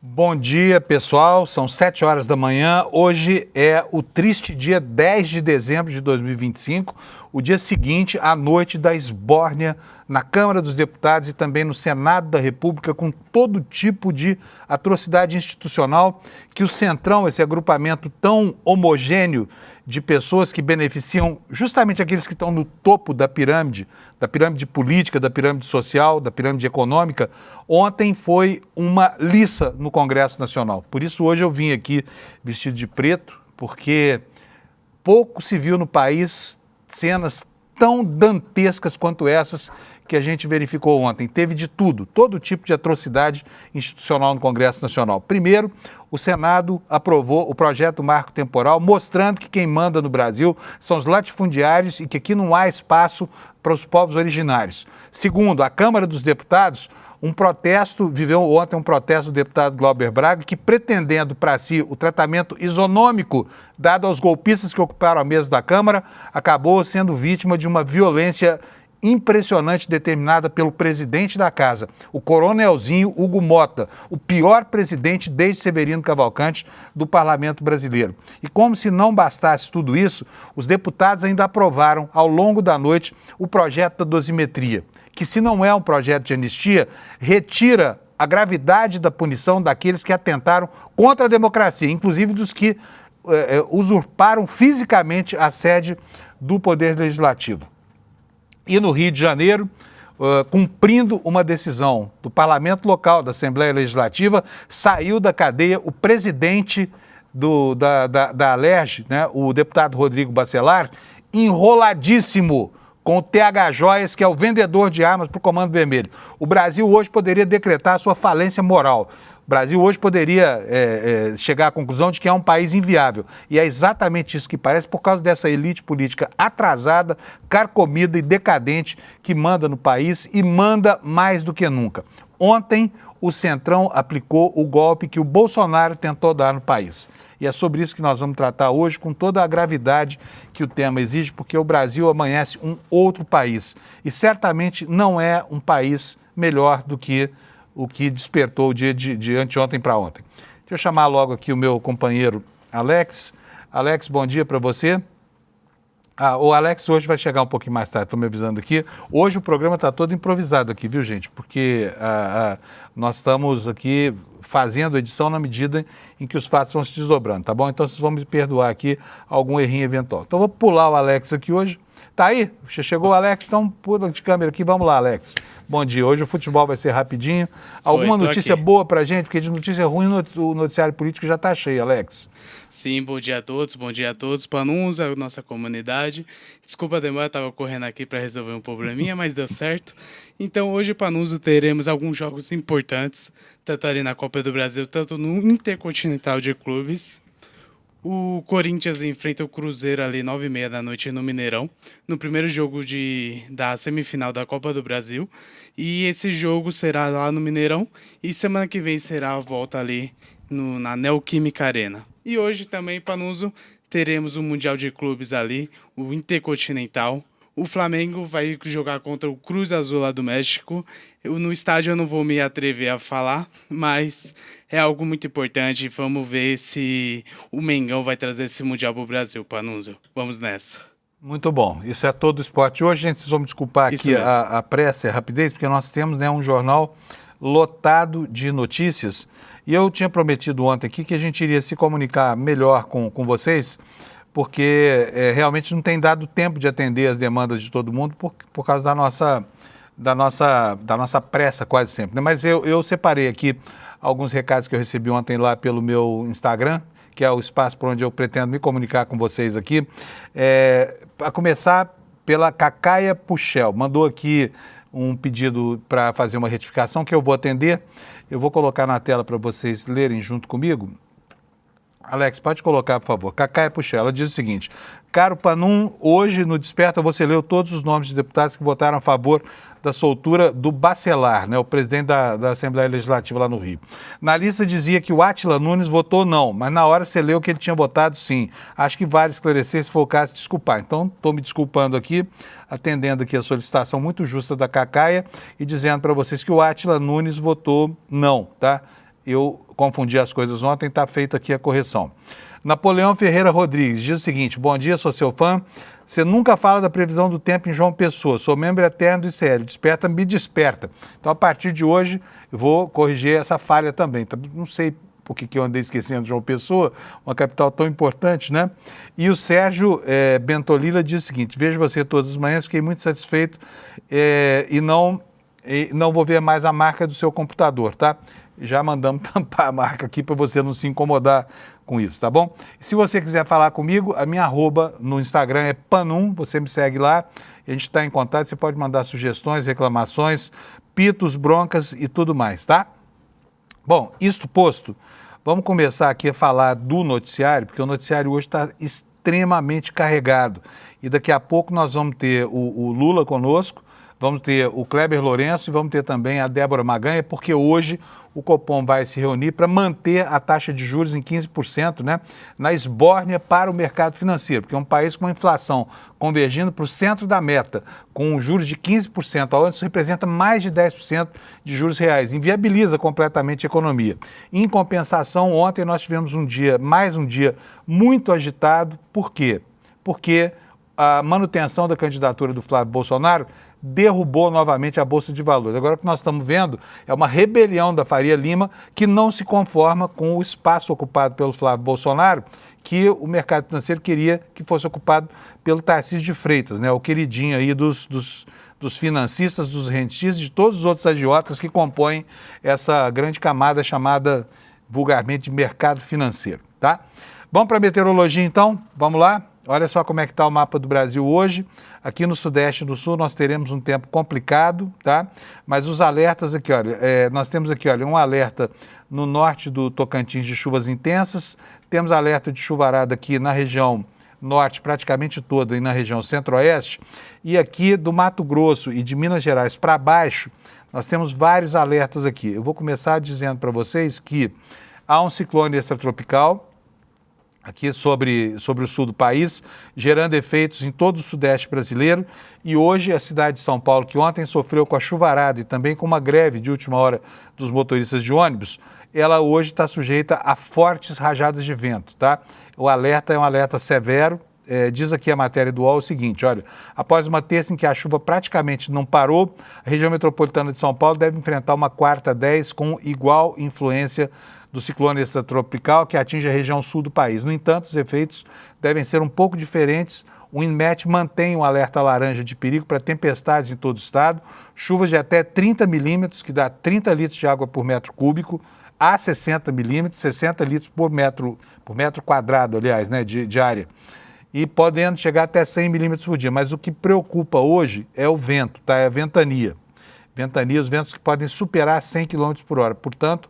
Bom dia, pessoal. São 7 horas da manhã. Hoje é o triste dia 10 de dezembro de 2025, o dia seguinte à noite da esbórnia na Câmara dos Deputados e também no Senado da República, com todo tipo de atrocidade institucional que o Centrão, esse agrupamento tão homogêneo de pessoas que beneficiam justamente aqueles que estão no topo da pirâmide política, da pirâmide social, da pirâmide econômica, ontem foi uma liça no Congresso Nacional. Por isso hoje eu vim aqui vestido de preto, porque pouco se viu no país cenas tão dantescas quanto essas que a gente verificou ontem. Teve de tudo, todo tipo de atrocidade institucional no Congresso Nacional. Primeiro, o Senado aprovou o projeto Marco Temporal, mostrando que quem manda no Brasil são os latifundiários e que aqui não há espaço para os povos originários. Segundo, a Câmara dos Deputados, viveu ontem um protesto do deputado Glauber Braga, que pretendendo para si o tratamento isonômico dado aos golpistas que ocuparam a mesa da Câmara, acabou sendo vítima de uma violência impressionante determinada pelo presidente da casa, o coronelzinho Hugo Mota, o pior presidente desde Severino Cavalcante do Parlamento Brasileiro. E como se não bastasse tudo isso, os deputados ainda aprovaram ao longo da noite o projeto da dosimetria, que se não é um projeto de anistia, retira a gravidade da punição daqueles que atentaram contra a democracia, inclusive dos que usurparam fisicamente a sede do Poder Legislativo. E no Rio de Janeiro, cumprindo uma decisão do Parlamento Local, da Assembleia Legislativa, saiu da cadeia o presidente da Alerj, né, o deputado Rodrigo Bacelar, enroladíssimo com o TH Joias, que é o vendedor de armas para o Comando Vermelho. O Brasil hoje poderia decretar a sua falência moral. O Brasil hoje poderia chegar à conclusão de que é um país inviável. E é exatamente isso que parece, por causa dessa elite política atrasada, carcomida e decadente que manda no país e manda mais do que nunca. Ontem, o Centrão aplicou o golpe que o Bolsonaro tentou dar no país. E é sobre isso que nós vamos tratar hoje, com toda a gravidade que o tema exige, porque o Brasil amanhece um outro país. E certamente não é um país melhor do que o que despertou o dia de anteontem para ontem. Deixa eu chamar logo aqui o meu companheiro Alex. Alex, bom dia para você. O Alex hoje vai chegar um pouquinho mais tarde, estou me avisando aqui. Hoje o programa está todo improvisado aqui, viu, gente? Porque nós estamos aqui fazendo edição na medida em que os fatos vão se desdobrando, tá bom? Então vocês vão me perdoar aqui algum errinho eventual. Então vou pular o Alex aqui hoje. Tá aí? Chegou o Alex, então pula de câmera aqui. Vamos lá, Alex. Bom dia. Hoje o futebol vai ser rapidinho. Alguma notícia boa pra gente? Porque de notícia ruim o noticiário político já está cheio, Alex. Sim, bom dia a todos. Panuso, a nossa comunidade. Desculpa a demora, estava correndo aqui para resolver um probleminha, mas deu certo. Então hoje, Panuso, teremos alguns jogos importantes, tanto ali na Copa do Brasil, tanto no Intercontinental de Clubes. O Corinthians enfrenta o Cruzeiro ali 9h30 da noite no Mineirão, no primeiro jogo da semifinal da Copa do Brasil. E esse jogo será lá no Mineirão e semana que vem será a volta ali na Neoquímica Arena. E hoje também, Panuso, teremos o Mundial de Clubes ali, o Intercontinental. O Flamengo vai jogar contra o Cruz Azul lá do México. No estádio eu não vou me atrever a falar, mas é algo muito importante. Vamos ver se o Mengão vai trazer esse Mundial para o Brasil, Panuso. Vamos nessa. Muito bom. Isso é todo o esporte. Hoje, gente, vocês vão me desculpar aqui a pressa e a rapidez, porque nós temos, né, um jornal lotado de notícias. E eu tinha prometido ontem aqui que a gente iria se comunicar melhor com vocês, porque realmente não tem dado tempo de atender as demandas de todo mundo por causa da nossa pressa quase sempre, né? Mas eu separei aqui alguns recados que eu recebi ontem lá pelo meu Instagram, que é o espaço por onde eu pretendo me comunicar com vocês aqui. A começar pela Cacaia Puchel, mandou aqui um pedido para fazer uma retificação que eu vou atender. Eu vou colocar na tela para vocês lerem junto comigo. Alex, pode colocar, por favor. Cacaia Puxel, ela diz o seguinte: caro Panum, hoje no Desperta você leu todos os nomes de deputados que votaram a favor da soltura do Bacelar, né, o presidente da Assembleia Legislativa lá no Rio. Na lista dizia que o Átila Nunes votou não, mas na hora você leu que ele tinha votado sim. Acho que vale esclarecer, se for o caso, desculpar. Então, estou me desculpando aqui, atendendo aqui a solicitação muito justa da Cacaia e dizendo para vocês que o Átila Nunes votou não, tá? Eu confundi as coisas ontem, está feita aqui a correção. Napoleão Ferreira Rodrigues diz o seguinte: bom dia, sou seu fã. Você nunca fala da previsão do tempo em João Pessoa. Sou membro eterno do ICL. Desperta, me desperta. Então, a partir de hoje, eu vou corrigir essa falha também. Não sei por que eu andei esquecendo de João Pessoa, uma capital tão importante, né? E o Sérgio Bentolila diz o seguinte: vejo você todas as manhãs, fiquei muito satisfeito e não vou ver mais a marca do seu computador, tá? Já mandamos tampar a marca aqui para você não se incomodar com isso, tá bom? Se você quiser falar comigo, a minha arroba no Instagram é panum, você me segue lá, a gente está em contato, você pode mandar sugestões, reclamações, pitos, broncas e tudo mais, tá? Bom, isto posto, vamos começar aqui a falar do noticiário, porque o noticiário hoje está extremamente carregado. E daqui a pouco nós vamos ter o Lula conosco, vamos ter o Kleber Lourenço e vamos ter também a Débora Maganha, porque hoje o Copom vai se reunir para manter a taxa de juros em 15%, né, na esbórnia para o mercado financeiro, porque é um país com uma inflação convergindo para o centro da meta, com juros de 15%, onde isso representa mais de 10% de juros reais, inviabiliza completamente a economia. Em compensação, ontem nós tivemos mais um dia muito agitado. Por quê? Porque a manutenção da candidatura do Flávio Bolsonaro derrubou novamente a Bolsa de Valores. Agora o que nós estamos vendo é uma rebelião da Faria Lima, que não se conforma com o espaço ocupado pelo Flávio Bolsonaro, que o mercado financeiro queria que fosse ocupado pelo Tarcísio de Freitas, né, o queridinho aí dos financistas, dos rentistas, de todos os outros agiotas que compõem essa grande camada chamada vulgarmente de mercado financeiro, tá? Vamos para a meteorologia então? Vamos lá? Olha só como é que está o mapa do Brasil hoje. Aqui no Sudeste e no Sul nós teremos um tempo complicado, tá? Mas os alertas aqui, olha, nós temos aqui, olha, um alerta no norte do Tocantins de chuvas intensas, temos alerta de chuvarada aqui na região norte praticamente toda e na região centro-oeste, e aqui do Mato Grosso e de Minas Gerais para baixo, nós temos vários alertas aqui. Eu vou começar dizendo para vocês que há um ciclone extratropical aqui sobre o sul do país, gerando efeitos em todo o sudeste brasileiro, e hoje a cidade de São Paulo, que ontem sofreu com a chuvarada e também com uma greve de última hora dos motoristas de ônibus, ela hoje está sujeita a fortes rajadas de vento, tá? O alerta é um alerta severo. Diz aqui a matéria do UOL o seguinte: olha, após uma terça em que a chuva praticamente não parou, a região metropolitana de São Paulo deve enfrentar uma quarta 10 com igual influência do ciclone extratropical que atinge a região sul do país. No entanto, os efeitos devem ser um pouco diferentes. O INMET mantém um alerta laranja de perigo para tempestades em todo o estado, chuvas de até 30 milímetros, que dá 30 litros de água por metro cúbico, a 60 milímetros, 60 litros por metro quadrado, aliás, né, de área, e podendo chegar até 100 milímetros por dia. Mas o que preocupa hoje é o vento, tá? É a ventania. Ventania, os ventos que podem superar 100 km por hora. Portanto,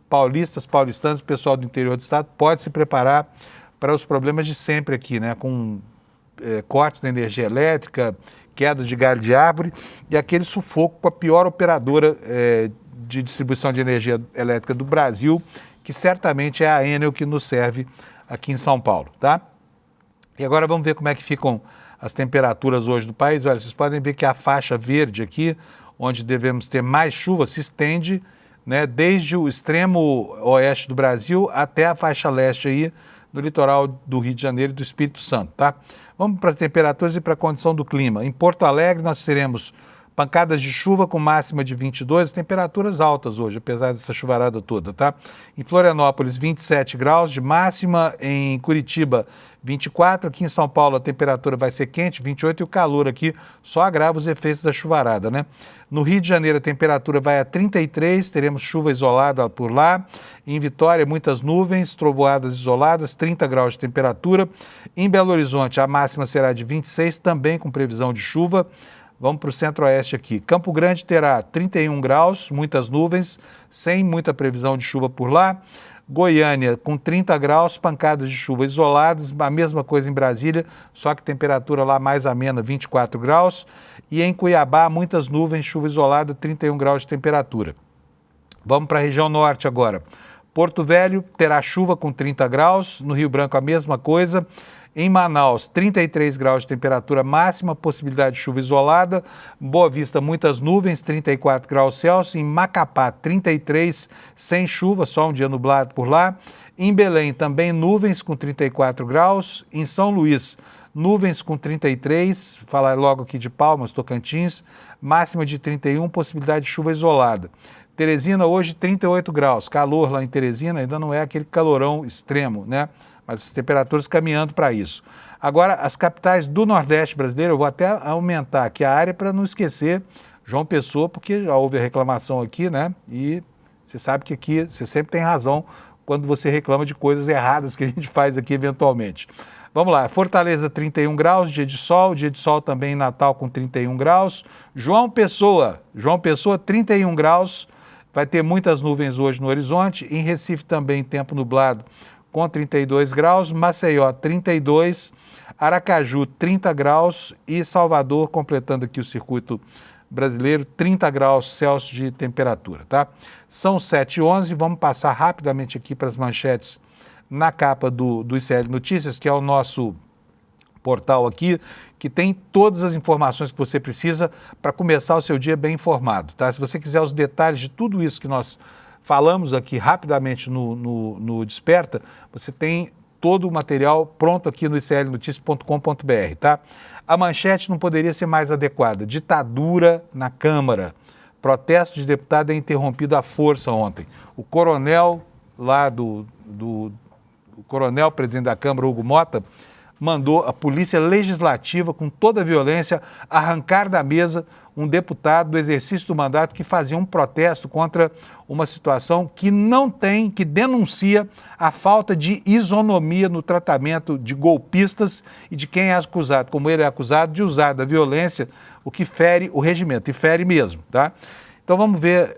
paulistanos, o pessoal do interior do estado pode se preparar para os problemas de sempre aqui, né? Com cortes da energia elétrica, quedas de galho de árvore e aquele sufoco com a pior operadora de distribuição de energia elétrica do Brasil, que certamente é a Enel, que nos serve aqui em São Paulo, tá? E agora vamos ver como é que ficam as temperaturas hoje do país. Olha, vocês podem ver que a faixa verde aqui, onde devemos ter mais chuva, se estende, né, desde o extremo oeste do Brasil até a faixa leste aí, no litoral do Rio de Janeiro e do Espírito Santo, tá? Vamos para as temperaturas e para a condição do clima. Em Porto Alegre nós teremos pancadas de chuva com máxima de 22, temperaturas altas hoje, apesar dessa chuvarada toda, tá? Em Florianópolis, 27 graus de máxima, em Curitiba, 24, aqui em São Paulo a temperatura vai ser quente, 28, e o calor aqui só agrava os efeitos da chuvarada, né? No Rio de Janeiro a temperatura vai a 33, teremos chuva isolada por lá. Em Vitória, muitas nuvens, trovoadas isoladas, 30 graus de temperatura. Em Belo Horizonte a máxima será de 26, também com previsão de chuva. Vamos para o centro-oeste aqui. Campo Grande terá 31 graus, muitas nuvens, sem muita previsão de chuva por lá. Goiânia com 30 graus, pancadas de chuva isoladas, a mesma coisa em Brasília, só que temperatura lá mais amena, 24 graus. E em Cuiabá, muitas nuvens, chuva isolada, 31 graus de temperatura. Vamos para a região norte agora. Porto Velho terá chuva com 30 graus, no Rio Branco a mesma coisa. Em Manaus, 33 graus de temperatura máxima, possibilidade de chuva isolada. Boa Vista, muitas nuvens, 34 graus Celsius. Em Macapá, 33, sem chuva, só um dia nublado por lá. Em Belém, também nuvens com 34 graus. Em São Luís, nuvens com 33, falar logo aqui de Palmas, Tocantins, máxima de 31, possibilidade de chuva isolada. Teresina, hoje 38 graus, calor lá em Teresina, ainda não é aquele calorão extremo, né? Mas as temperaturas caminhando para isso. Agora, as capitais do Nordeste brasileiro, eu vou até aumentar aqui a área para não esquecer João Pessoa, porque já houve a reclamação aqui, né? E você sabe que aqui você sempre tem razão quando você reclama de coisas erradas que a gente faz aqui eventualmente. Vamos lá, Fortaleza 31 graus, dia de sol também em Natal com 31 graus. João Pessoa 31 graus, vai ter muitas nuvens hoje no horizonte. Em Recife também tempo nublado com 32 graus, Maceió 32, Aracaju 30 graus e Salvador, completando aqui o circuito brasileiro, 30 graus Celsius de temperatura, tá? São 7h11, vamos passar rapidamente aqui para as manchetes na capa do ICL Notícias, que é o nosso portal aqui, que tem todas as informações que você precisa para começar o seu dia bem informado, tá? Se você quiser os detalhes de tudo isso que nós falamos aqui rapidamente no Desperta, você tem todo o material pronto aqui no iclnoticias.com.br, tá? A manchete não poderia ser mais adequada. Ditadura na Câmara. Protesto de deputado é interrompido à força ontem. O coronel lá o coronel presidente da Câmara, Hugo Mota, mandou a polícia legislativa, com toda a violência, arrancar da mesa um deputado do exercício do mandato que fazia um protesto contra uma situação que que denuncia a falta de isonomia no tratamento de golpistas e de quem é acusado, como ele é acusado, de usar da violência, o que fere o regimento, e fere mesmo, tá? Então vamos ver,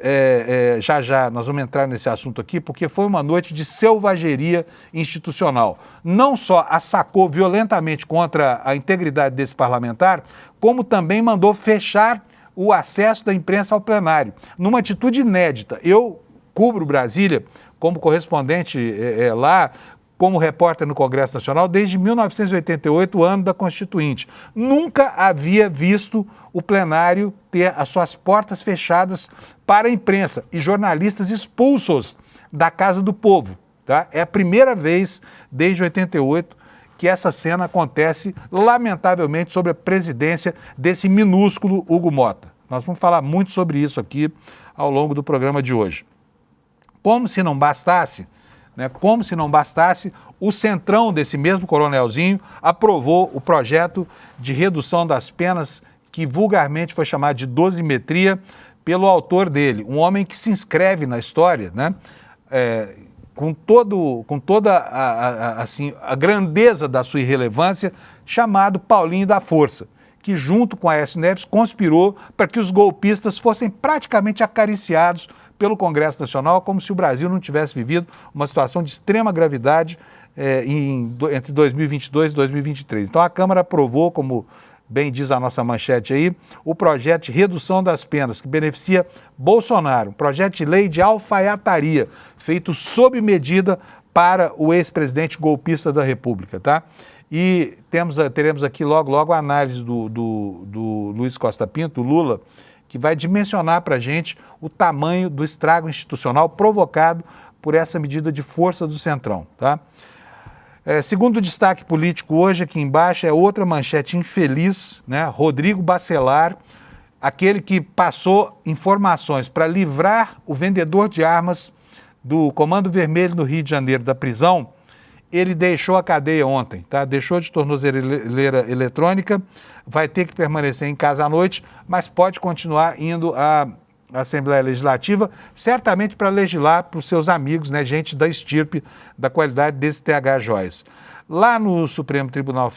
já nós vamos entrar nesse assunto aqui, porque foi uma noite de selvageria institucional. Não só assacou violentamente contra a integridade desse parlamentar, como também mandou fechar o acesso da imprensa ao plenário, numa atitude inédita. Eu cubro Brasília como correspondente lá, como repórter no Congresso Nacional, desde 1988, o ano da Constituinte. Nunca havia visto o plenário ter as suas portas fechadas para a imprensa e jornalistas expulsos da Casa do Povo, tá? É a primeira vez desde 88 que essa cena acontece, lamentavelmente, sob a presidência desse minúsculo Hugo Mota. Nós vamos falar muito sobre isso aqui ao longo do programa de hoje. Como se não bastasse, o centrão desse mesmo coronelzinho aprovou o projeto de redução das penas, que vulgarmente foi chamado de dosimetria, pelo autor dele, um homem que se inscreve na história, né? Com toda a grandeza da sua irrelevância, chamado Paulinho da Força, que junto com Aécio Neves conspirou para que os golpistas fossem praticamente acariciados pelo Congresso Nacional, como se o Brasil não tivesse vivido uma situação de extrema gravidade entre 2022 e 2023. Então a Câmara aprovou, como bem diz a nossa manchete aí, o projeto de redução das penas que beneficia Bolsonaro, um projeto de lei de alfaiataria, feito sob medida para o ex-presidente golpista da República, tá? E teremos aqui logo a análise do Luiz Costa Pinto, Lula, que vai dimensionar para a gente o tamanho do estrago institucional provocado por essa medida de força do Centrão, tá? Segundo destaque político hoje, aqui embaixo, é outra manchete infeliz, né? Rodrigo Bacelar, aquele que passou informações para livrar o vendedor de armas do Comando Vermelho no Rio de Janeiro da prisão, ele deixou a cadeia ontem, tá? Deixou de tornozeleira eletrônica, vai ter que permanecer em casa à noite, mas pode continuar indo à Assembleia Legislativa, certamente para legislar para os seus amigos, né? Gente da estirpe, da qualidade desse TH Joias. Lá no Supremo Tribunal...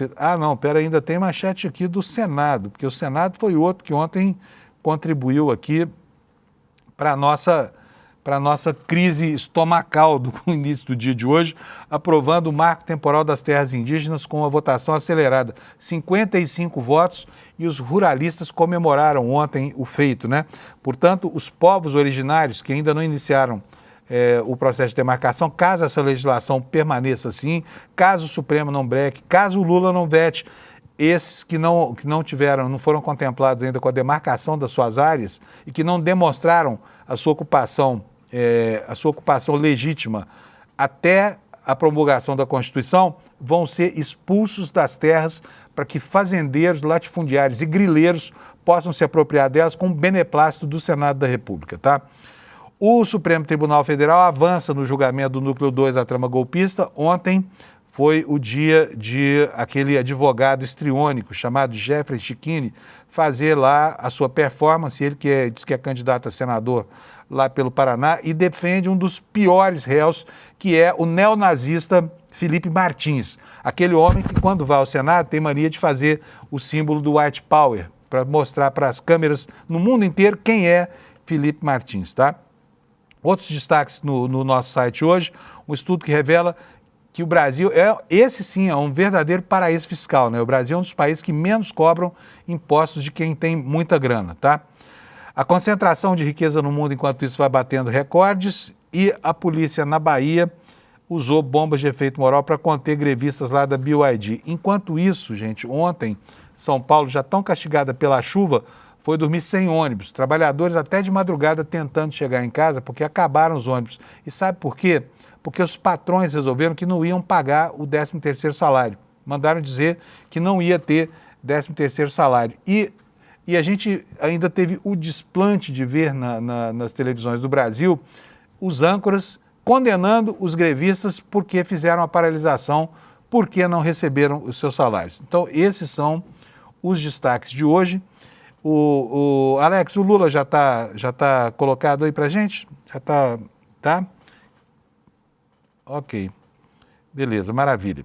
ainda tem manchete aqui do Senado, porque o Senado foi outro que ontem contribuiu aqui para a nossa crise estomacal do início do dia de hoje, aprovando o marco temporal das terras indígenas com uma votação acelerada. 55 votos, e os ruralistas comemoraram ontem o feito, né? Portanto, os povos originários que ainda não iniciaram o processo de demarcação, caso essa legislação permaneça assim, caso o Supremo não breque, caso o Lula não vete esses que não foram contemplados ainda com a demarcação das suas áreas e que não demonstraram a sua ocupação legítima até a promulgação da Constituição, vão ser expulsos das terras para que fazendeiros, latifundiários e grileiros possam se apropriar delas com o beneplácito do Senado da República, tá? O Supremo Tribunal Federal avança no julgamento do Núcleo 2 da trama golpista. Ontem foi o dia de aquele advogado histriônico chamado Jeffrey Chikine fazer lá a sua performance. Ele diz que é candidato a senador lá pelo Paraná e defende um dos piores réus, que é o neonazista Felipe Martins. Aquele homem que, quando vai ao Senado, tem mania de fazer o símbolo do White Power, para mostrar para as câmeras no mundo inteiro quem é Felipe Martins, tá? Outros destaques no nosso site hoje, um estudo que revela que o Brasil, esse sim é um verdadeiro paraíso fiscal, né? O Brasil é um dos países que menos cobram impostos de quem tem muita grana, tá? A concentração de riqueza no mundo, enquanto isso, vai batendo recordes e a polícia na Bahia usou bombas de efeito moral para conter grevistas lá da BYD. Enquanto isso, gente, ontem, São Paulo, já tão castigada pela chuva, foi dormir sem ônibus. Trabalhadores até de madrugada tentando chegar em casa porque acabaram os ônibus. E sabe por quê? Porque os patrões resolveram que não iam pagar o 13º salário. Mandaram dizer que não ia ter 13º salário. E a gente ainda teve o desplante de ver nas televisões do Brasil os âncoras condenando os grevistas porque fizeram a paralisação, porque não receberam os seus salários. Então, esses são os destaques de hoje. Alex, o Lula já tá colocado aí pra gente? Já tá? Tá? Ok. Beleza, maravilha.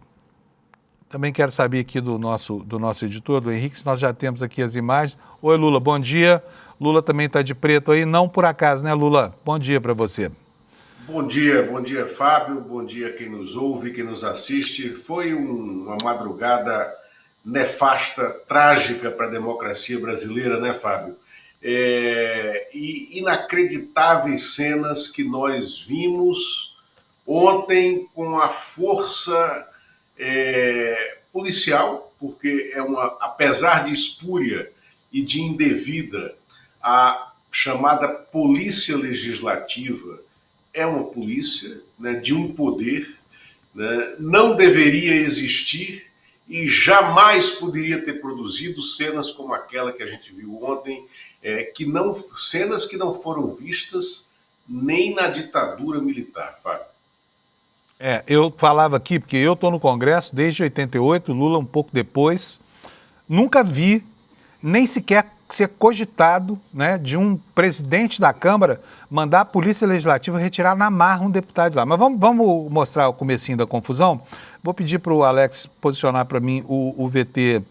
Também quero saber aqui do nosso editor, do Henrique, se nós já temos aqui as imagens. Oi, Lula, bom dia. Lula também está de preto aí, não por acaso, né, Lula? Bom dia para você. Bom dia, Fábio. Bom dia quem nos ouve, quem nos assiste. Foi uma madrugada nefasta, trágica para a democracia brasileira, né, Fábio? E inacreditáveis cenas que nós vimos ontem com a força policial, porque apesar de espúria e de indevida, a chamada polícia legislativa é uma polícia, né, de um poder, né, não deveria existir e jamais poderia ter produzido cenas como aquela que a gente viu ontem, cenas que não foram vistas nem na ditadura militar, Fábio. Eu falava aqui, porque eu estou no Congresso desde 88, Lula um pouco depois, nunca vi, nem sequer ser cogitado, né, de um presidente da Câmara mandar a Polícia Legislativa retirar na marra um deputado de lá. Mas vamos mostrar o comecinho da confusão? Vou pedir para o Alex posicionar para mim o VT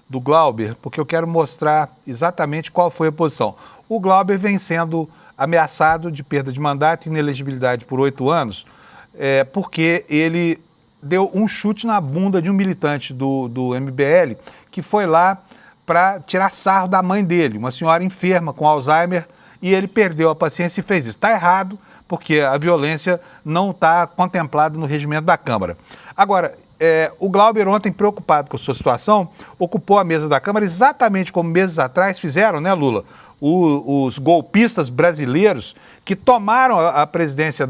do Glauber, porque eu quero mostrar exatamente qual foi a posição. O Glauber vem sendo ameaçado de perda de mandato e inelegibilidade por 8 anos, porque ele deu um chute na bunda de um militante do MBL que foi lá para tirar sarro da mãe dele, uma senhora enferma com Alzheimer, e ele perdeu a paciência e fez isso. Está errado, porque a violência não está contemplada no regimento da Câmara. Agora, o Glauber ontem, preocupado com a sua situação, ocupou a mesa da Câmara exatamente como meses atrás fizeram, né, Lula? Os golpistas brasileiros que tomaram a presidência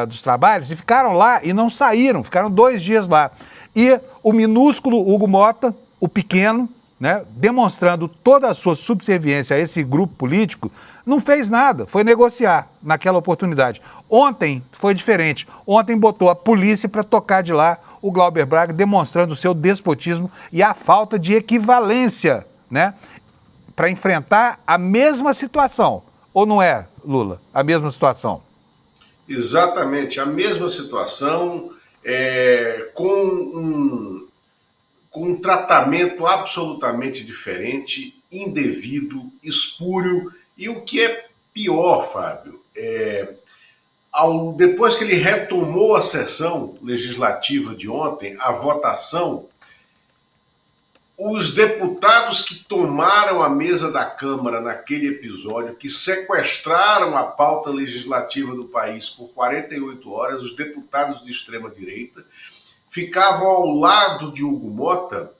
dos trabalhos e ficaram lá e não saíram, ficaram 2 dias lá. E o minúsculo Hugo Mota, o pequeno, né, demonstrando toda a sua subserviência a esse grupo político, não fez nada, foi negociar naquela oportunidade. Ontem foi diferente, ontem botou a polícia para tocar de lá o Glauber Braga, demonstrando o seu despotismo e a falta de equivalência, né, para enfrentar a mesma situação. Ou não é, Lula, a mesma situação? Exatamente, a mesma situação, com um tratamento absolutamente diferente, indevido, espúrio, e o que é pior, Fábio, depois que ele retomou a sessão legislativa de ontem, a votação, os deputados que tomaram a mesa da Câmara naquele episódio, que sequestraram a pauta legislativa do país por 48 horas, os deputados de extrema-direita, ficavam ao lado de Hugo Mota,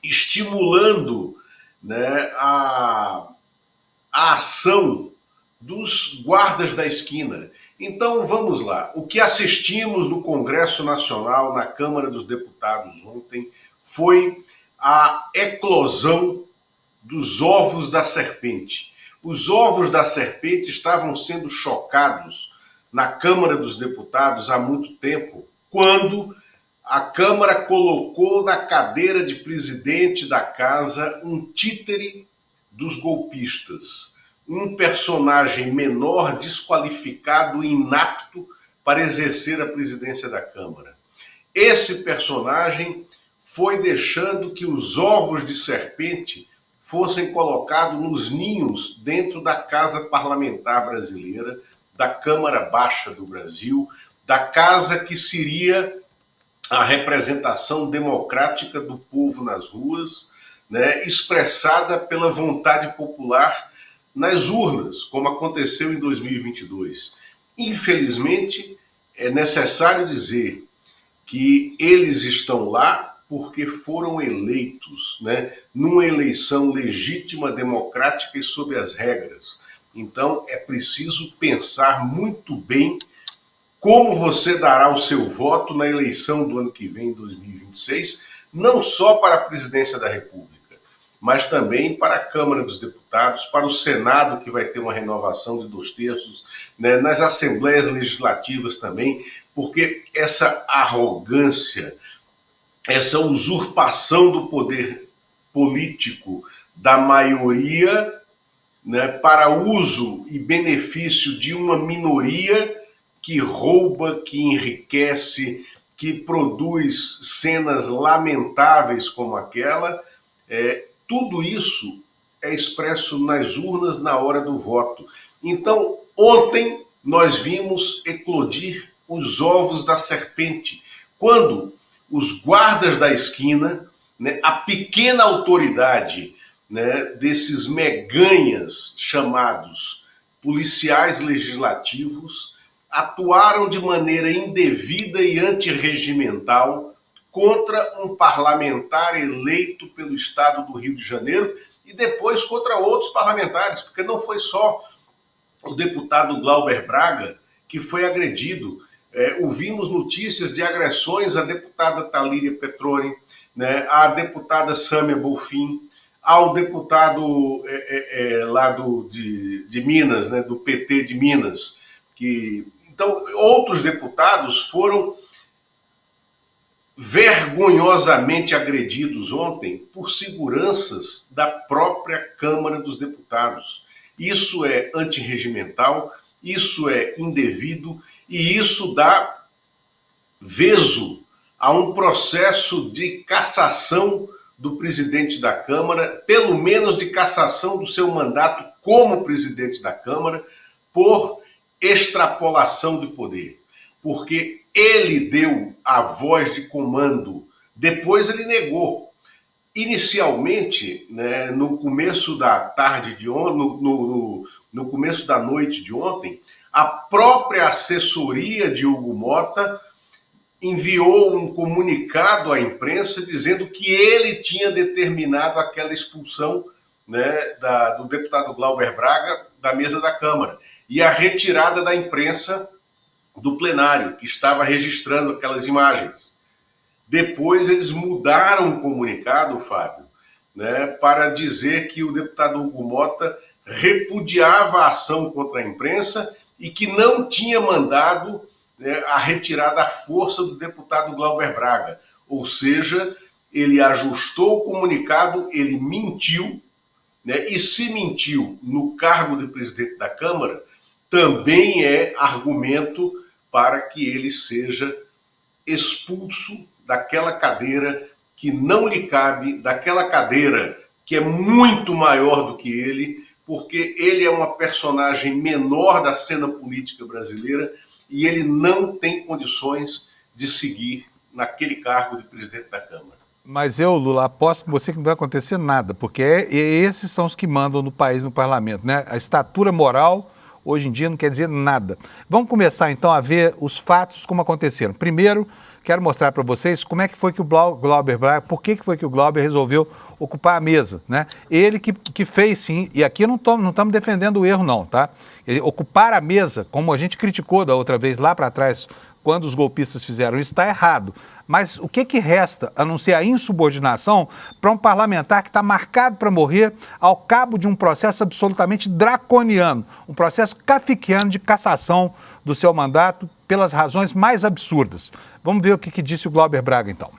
estimulando, né, a ação dos guardas da esquina. Então, vamos lá. O que assistimos no Congresso Nacional, na Câmara dos Deputados ontem, foi a eclosão dos ovos da serpente. Os ovos da serpente estavam sendo chocados na Câmara dos Deputados há muito tempo, quando a Câmara colocou na cadeira de presidente da casa um títere dos golpistas, um personagem menor, desqualificado e inapto para exercer a presidência da Câmara. Esse personagem foi deixando que os ovos de serpente fossem colocados nos ninhos dentro da Casa Parlamentar Brasileira, da Câmara Baixa do Brasil, da casa que seria a representação democrática do povo nas ruas, né, expressada pela vontade popular nas urnas, como aconteceu em 2022. Infelizmente, é necessário dizer que eles estão lá porque foram eleitos, né, numa eleição legítima, democrática e sob as regras. Então, é preciso pensar muito bem como você dará o seu voto na eleição do ano que vem, 2026, não só para a presidência da República, mas também para a Câmara dos Deputados, para o Senado, que vai ter uma renovação de 2/3, né, nas assembleias legislativas também, porque essa arrogância, essa usurpação do poder político da maioria, né, para uso e benefício de uma minoria que rouba, que enriquece, que produz cenas lamentáveis como aquela, tudo isso é expresso nas urnas na hora do voto. Então, ontem nós vimos eclodir os ovos da serpente, quando os guardas da esquina, né, a pequena autoridade, né, desses meganhas chamados policiais legislativos, atuaram de maneira indevida e antirregimental contra um parlamentar eleito pelo Estado do Rio de Janeiro e depois contra outros parlamentares, porque não foi só o deputado Glauber Braga que foi agredido. Ouvimos notícias de agressões à deputada Talíria Petroni, né, à deputada Sâmia Bonfim, ao deputado lá de Minas, né, do PT de Minas. Então, outros deputados foram vergonhosamente agredidos ontem por seguranças da própria Câmara dos Deputados. Isso é antirregimental, isso é indevido e isso dá vezo a um processo de cassação do presidente da Câmara, pelo menos de cassação do seu mandato como presidente da Câmara, por extrapolação de poder. Porque ele deu a voz de comando, depois ele negou. Inicialmente, né, no começo da tarde de ontem, no começo da noite de ontem, a própria assessoria de Hugo Mota enviou um comunicado à imprensa dizendo que ele tinha determinado aquela expulsão, né, do deputado Glauber Braga da mesa da Câmara e a retirada da imprensa do plenário, que estava registrando aquelas imagens. Depois eles mudaram o comunicado, Fábio, né, para dizer que o deputado Hugo Mota repudiava a ação contra a imprensa e que não tinha mandado, né, a retirada à força do deputado Glauber Braga. Ou seja, ele ajustou o comunicado, ele mentiu, né, e se mentiu no cargo de presidente da Câmara, também é argumento para que ele seja expulso daquela cadeira que não lhe cabe, daquela cadeira que é muito maior do que ele, porque ele é uma personagem menor da cena política brasileira e ele não tem condições de seguir naquele cargo de presidente da Câmara. Mas eu, Lula, aposto com você que não vai acontecer nada, porque esses são os que mandam no país, no parlamento, né? A estatura moral, hoje em dia, não quer dizer nada. Vamos começar, então, a ver os fatos como aconteceram. Primeiro, quero mostrar para vocês como é que foi que o Glauber Braga, por que foi que o Glauber resolveu ocupar a mesa, né? Ele que fez, sim, e aqui não estamos defendendo o erro, não, tá? Ele, ocupar a mesa, como a gente criticou da outra vez lá para trás, quando os golpistas fizeram isso, está errado. Mas o que resta, a não ser a insubordinação, para um parlamentar que está marcado para morrer ao cabo de um processo absolutamente draconiano, um processo kafkiano de cassação do seu mandato pelas razões mais absurdas. Vamos ver o que disse o Glauber Braga, então.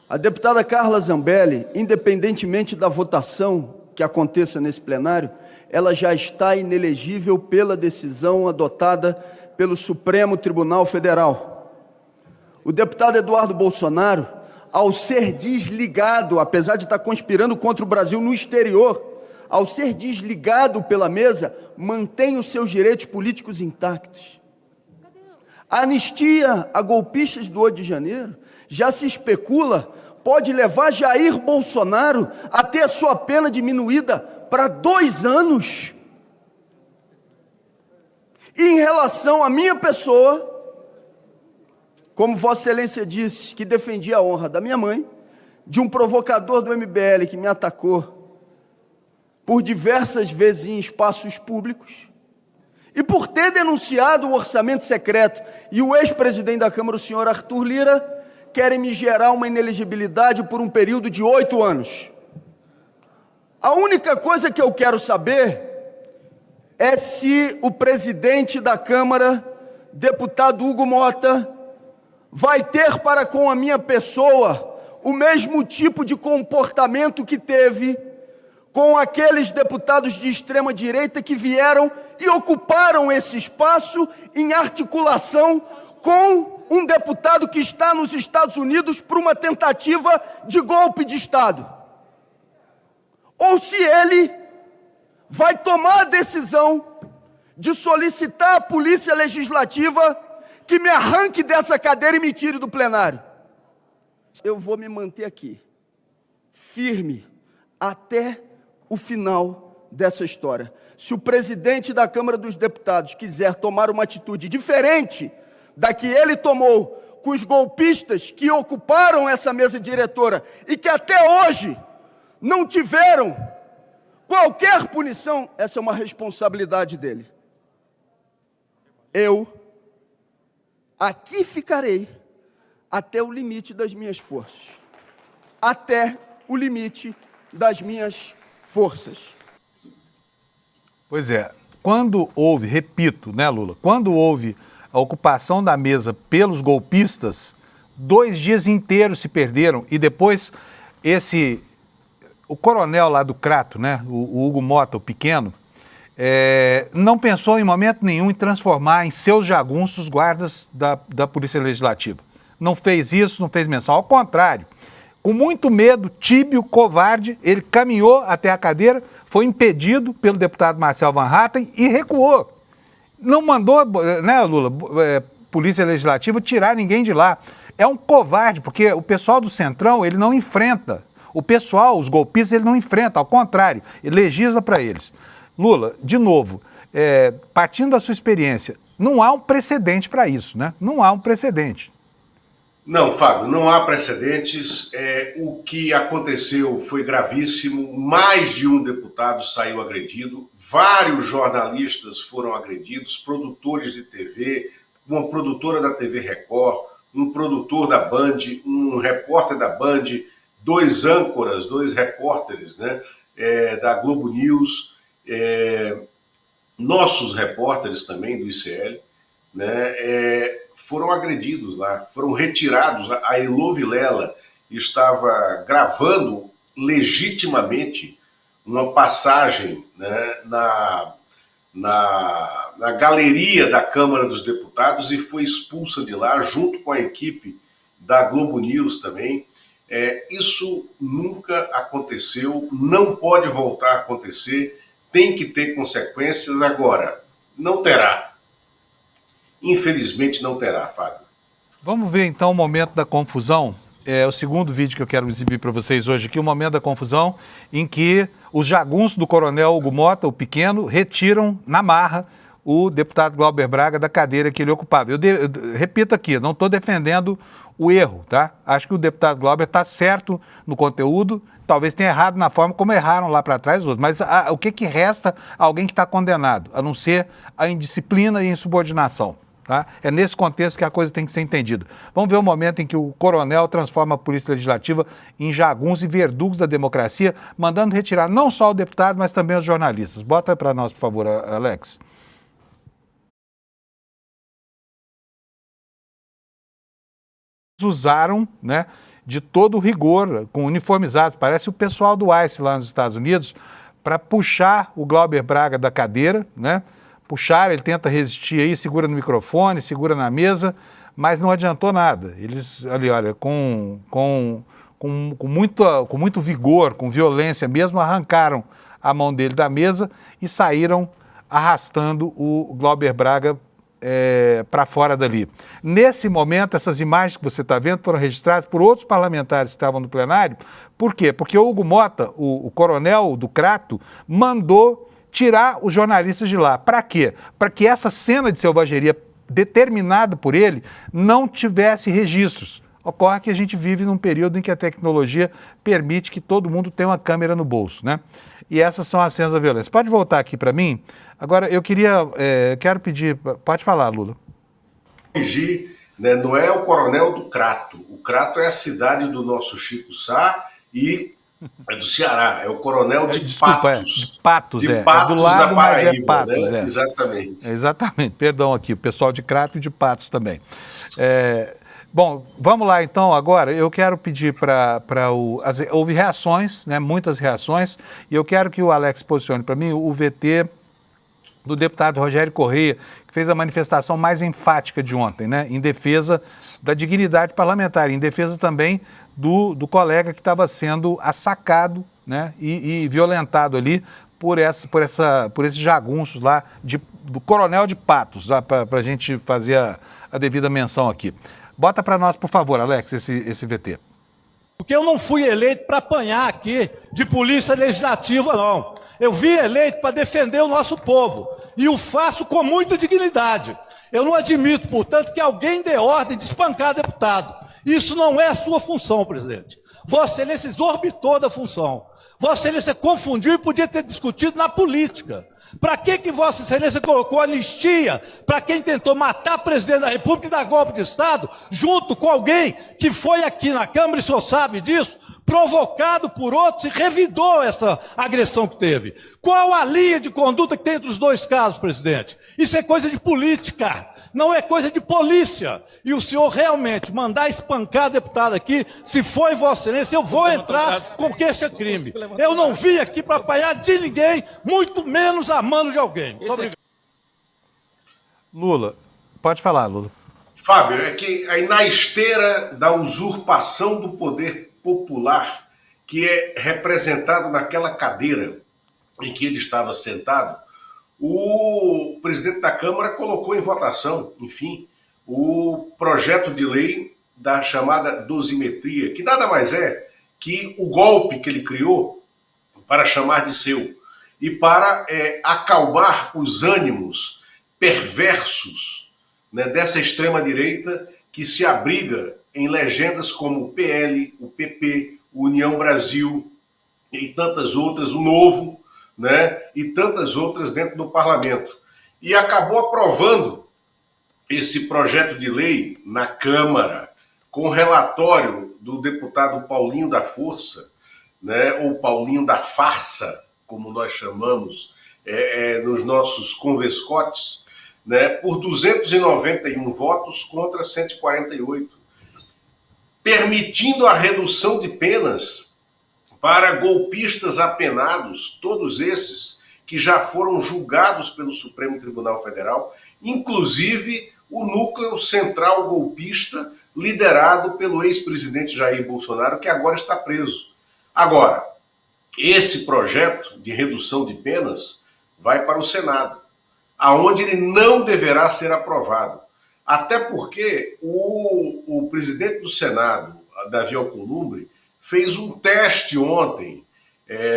A deputada Carla Zambelli, independentemente da votação que aconteça nesse plenário, ela já está inelegível pela decisão adotada pelo Supremo Tribunal Federal. O deputado Eduardo Bolsonaro, ao ser desligado, apesar de estar conspirando contra o Brasil no exterior, ao ser desligado pela mesa, mantém os seus direitos políticos intactos. A anistia a golpistas do 8 de janeiro, já se especula, pode levar Jair Bolsonaro a ter a sua pena diminuída para 2 anos. E em relação à minha pessoa, como Vossa Excelência disse, que defendia a honra da minha mãe, de um provocador do MBL que me atacou por diversas vezes em espaços públicos, e por ter denunciado o orçamento secreto e o ex-presidente da Câmara, o senhor Arthur Lira, querem me gerar uma inelegibilidade por um período de 8 anos. A única coisa que eu quero saber é se o presidente da Câmara, deputado Hugo Mota, vai ter para com a minha pessoa o mesmo tipo de comportamento que teve com aqueles deputados de extrema-direita que vieram e ocuparam esse espaço em articulação com um deputado que está nos Estados Unidos por uma tentativa de golpe de Estado. Ou se ele vai tomar a decisão de solicitar à Polícia Legislativa que me arranque dessa cadeira e me tire do plenário. Eu vou me manter aqui, firme, até o final dessa história. Se o presidente da Câmara dos Deputados quiser tomar uma atitude diferente da que ele tomou com os golpistas que ocuparam essa mesa diretora e que até hoje não tiveram qualquer punição, essa é uma responsabilidade dele. Eu aqui ficarei até o limite das minhas forças. Até o limite das minhas forças. Pois é, quando houve, repito, né, Lula, quando houve a ocupação da mesa pelos golpistas, 2 dias inteiros se perderam e depois o coronel lá do Crato, né, o Hugo Mota, o pequeno, não pensou em momento nenhum em transformar em seus jagunços guardas da Polícia Legislativa. Não fez isso, não fez menção. Ao contrário, com muito medo, tíbio, covarde, ele caminhou até a cadeira, foi impedido pelo deputado Marcel Van Hatten e recuou. Não mandou, né, Lula, Polícia Legislativa tirar ninguém de lá. É um covarde, porque o pessoal do Centrão, ele não enfrenta. O pessoal, os golpistas, ele não enfrenta, ao contrário, ele legisla para eles. Lula, de novo, partindo da sua experiência, não há um precedente para isso, né? Não há um precedente. Não, Fábio, não há precedentes. O que aconteceu foi gravíssimo. Mais de um deputado saiu agredido, vários jornalistas foram agredidos, produtores de TV, uma produtora da TV Record, um produtor da Band, um repórter da Band, 2 âncoras, 2 repórteres, né, da Globo News, nossos repórteres também do ICL, né, foram agredidos lá, foram retirados. A Elô Vilela estava gravando legitimamente uma passagem, né, na galeria da Câmara dos Deputados e foi expulsa de lá, junto com a equipe da Globo News também. Isso nunca aconteceu, não pode voltar a acontecer, tem que ter consequências. Agora, não terá. Infelizmente não terá, Fábio. Vamos ver então o momento da confusão. é o segundo vídeo que eu quero exibir para vocês hoje aqui, o momento da confusão, em que os jagunços do coronel Hugo Mota, o pequeno, retiram na marra o deputado Glauber Braga da cadeira que ele ocupava. Eu repito aqui, não estou defendendo o erro, tá? Acho que o deputado Glauber está certo no conteúdo, talvez tenha errado na forma como erraram lá para trás os outros, mas o que resta a alguém que está condenado, a não ser a indisciplina e insubordinação? Tá? É nesse contexto que a coisa tem que ser entendida. Vamos ver o momento em que o coronel transforma a Polícia Legislativa em jagunços e verdugos da democracia, mandando retirar não só o deputado, mas também os jornalistas. Bota para nós, por favor, Alex. Usaram, né, de todo o rigor, com uniformizados, parece o pessoal do ICE lá nos Estados Unidos, para puxar o Glauber Braga da cadeira, né? Puxar, ele tenta resistir aí, segura no microfone, segura na mesa, mas não adiantou nada. Eles, ali, olha, com muito vigor, com violência mesmo, arrancaram a mão dele da mesa e saíram arrastando o Glauber Braga para fora dali. Nesse momento, essas imagens que você está vendo foram registradas por outros parlamentares que estavam no plenário. Por quê? Porque o Hugo Mota, o coronel do Crato, mandou tirar os jornalistas de lá. Para quê? Para que essa cena de selvageria determinada por ele não tivesse registros. Ocorre que a gente vive num período em que a tecnologia permite que todo mundo tenha uma câmera no bolso, né? E essas são as cenas da violência. Pode voltar aqui para mim? Agora, eu quero pedir... Pode falar, Lula. Né, não é o coronel do Crato. O Crato é a cidade do nosso Chico Sá e é do Ceará. É o coronel de Patos. De Patos, de Patos do lado, da Paraíba. mas é Patos, né? Exatamente. Exatamente. Perdão aqui, o pessoal de Crato e de Patos também. Bom, vamos lá então agora. Eu quero pedir houve reações, né, muitas reações, e eu quero que o Alex posicione para mim o VT do deputado Rogério Correia, que fez a manifestação mais enfática de ontem, né, em defesa da dignidade parlamentar, em defesa também do colega que estava sendo assacado, né, e violentado ali por esses jagunços lá do coronel de Patos, para a gente fazer a devida menção aqui. Bota para nós, por favor, Alex, esse VT. Porque eu não fui eleito para apanhar aqui de polícia legislativa, não. Eu vim eleito para defender o nosso povo. E o faço com muita dignidade. Eu não admito, portanto, que alguém dê ordem de espancar deputado. Isso não é a sua função, presidente. Vossa Excelência exorbitou da função. Vossa Excelência confundiu e podia ter discutido na política. Para que Vossa Excelência colocou anistia para quem tentou matar o presidente da República e dar golpe de Estado, junto com alguém que foi aqui na Câmara, e o senhor sabe disso, provocado por outros e revidou essa agressão que teve? Qual a linha de conduta que tem entre os dois casos, presidente? Isso é coisa de política, não é coisa de polícia. E o senhor realmente mandar espancar deputado aqui, se foi Vossa Excelência, eu vou entrar com queixa-crime. Eu não vim aqui para apanhar de ninguém, muito menos a mano de alguém. Muito obrigado. Lula, pode falar, Lula. Fábio, é que aí na esteira da usurpação do poder popular, que é representado naquela cadeira em que ele estava sentado, o presidente da Câmara colocou em votação, enfim, o projeto de lei da chamada dosimetria, que nada mais é que o golpe que ele criou para chamar de seu e para acalmar os ânimos perversos, né, dessa extrema-direita que se abriga em legendas como o PL, o PP, o União Brasil e tantas outras, o Novo, né, e tantas outras dentro do parlamento. E acabou aprovando esse projeto de lei na Câmara, com o relatório do deputado Paulinho da Força, né, ou Paulinho da Farsa, como nós chamamos nos nossos convescotes, né, por 291 votos contra 148, permitindo a redução de penas para golpistas apenados, todos esses que já foram julgados pelo Supremo Tribunal Federal, inclusive o núcleo central golpista liderado pelo ex-presidente Jair Bolsonaro, que agora está preso. Agora, esse projeto de redução de penas vai para o Senado, aonde ele não deverá ser aprovado. Até porque o presidente do Senado, Davi Alcolumbre, fez um teste ontem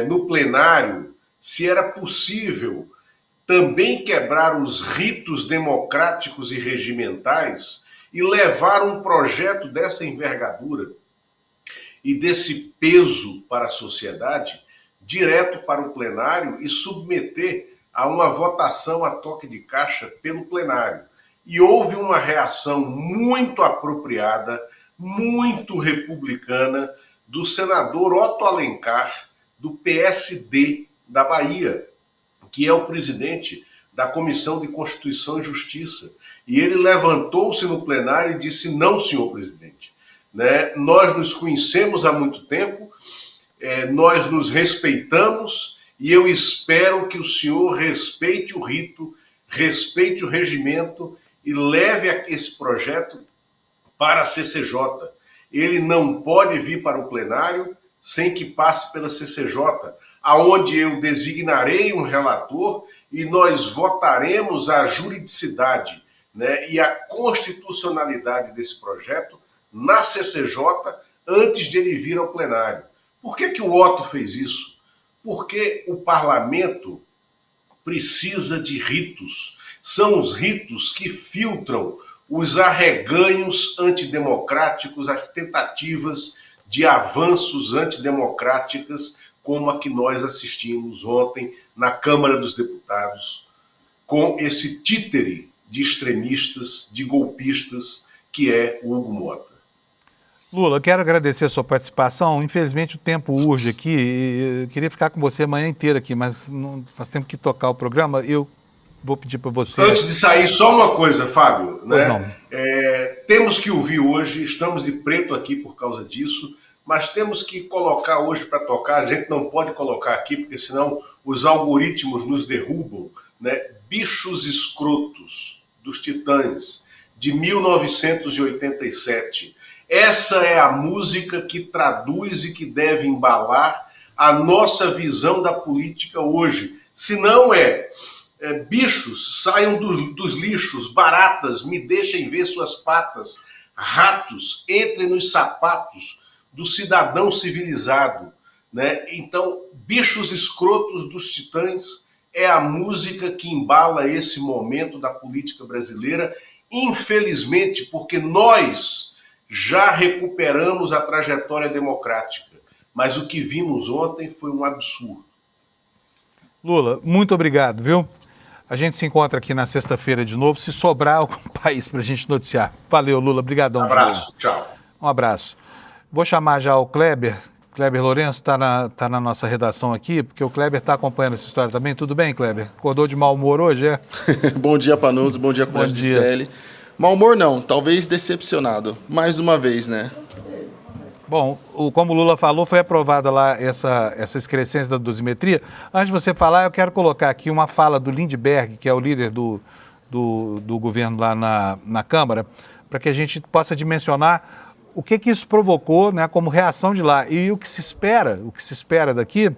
no plenário se era possível também quebrar os ritos democráticos e regimentais e levar um projeto dessa envergadura e desse peso para a sociedade direto para o plenário e submeter a uma votação a toque de caixa pelo plenário. E houve uma reação muito apropriada, muito republicana, do senador Otto Alencar, do PSD da Bahia, que é o presidente da Comissão de Constituição e Justiça. E ele levantou-se no plenário e disse: não, senhor presidente, né? Nós nos conhecemos há muito tempo, nós nos respeitamos e eu espero que o senhor respeite o rito, respeite o regimento e leve esse projeto para a CCJ. Ele não pode vir para o plenário sem que passe pela CCJ, aonde eu designarei um relator e nós votaremos a juridicidade, né, e a constitucionalidade desse projeto na CCJ antes de ele vir ao plenário. Por que o Otto fez isso? Porque o parlamento precisa de ritos. São os ritos que filtram os arreganhos antidemocráticos, as tentativas de avanços antidemocráticas, como a que nós assistimos ontem na Câmara dos Deputados, com esse títere de extremistas, de golpistas, que é o Hugo Mota. Lula, quero agradecer a sua participação. Infelizmente o tempo urge aqui. Eu queria ficar com você a manhã inteira aqui, mas nós temos que tocar o programa. Eu vou pedir para você... Antes de sair, só uma coisa, Fábio. Né? Temos que ouvir hoje, estamos de preto aqui por causa disso, mas temos que colocar hoje para tocar, a gente não pode colocar aqui, porque senão os algoritmos nos derrubam, né? Bichos Escrotos, dos Titãs, de 1987. Essa é a música que traduz e que deve embalar a nossa visão da política hoje. Se não bichos, saiam dos lixos, baratas, me deixem ver suas patas, ratos, entrem nos sapatos do cidadão civilizado, né? Então, Bichos Escrotos dos Titãs é a música que embala esse momento da política brasileira, infelizmente, porque nós já recuperamos a trajetória democrática, mas o que vimos ontem foi um absurdo. Lula, muito obrigado, viu? A gente se encontra aqui na sexta-feira de novo, se sobrar algum país para a gente noticiar. Valeu, Lula, brigadão. Um abraço, tchau. Um abraço. Vou chamar já o Kleber Lourenço, está na nossa redação aqui, porque o Kleber está acompanhando essa história também. Tudo bem, Kleber? Acordou de mau humor hoje, é? Bom dia, Panuso, bom dia, Colégio de CL. Mau humor não, talvez decepcionado, mais uma vez, né? Bom, como o Lula falou, foi aprovada lá essa excrescência da dosimetria. Antes de você falar, eu quero colocar aqui uma fala do Lindbergh, que é o líder do governo lá na Câmara, para que a gente possa dimensionar o que isso provocou, né, como reação de lá. E o que se espera daqui,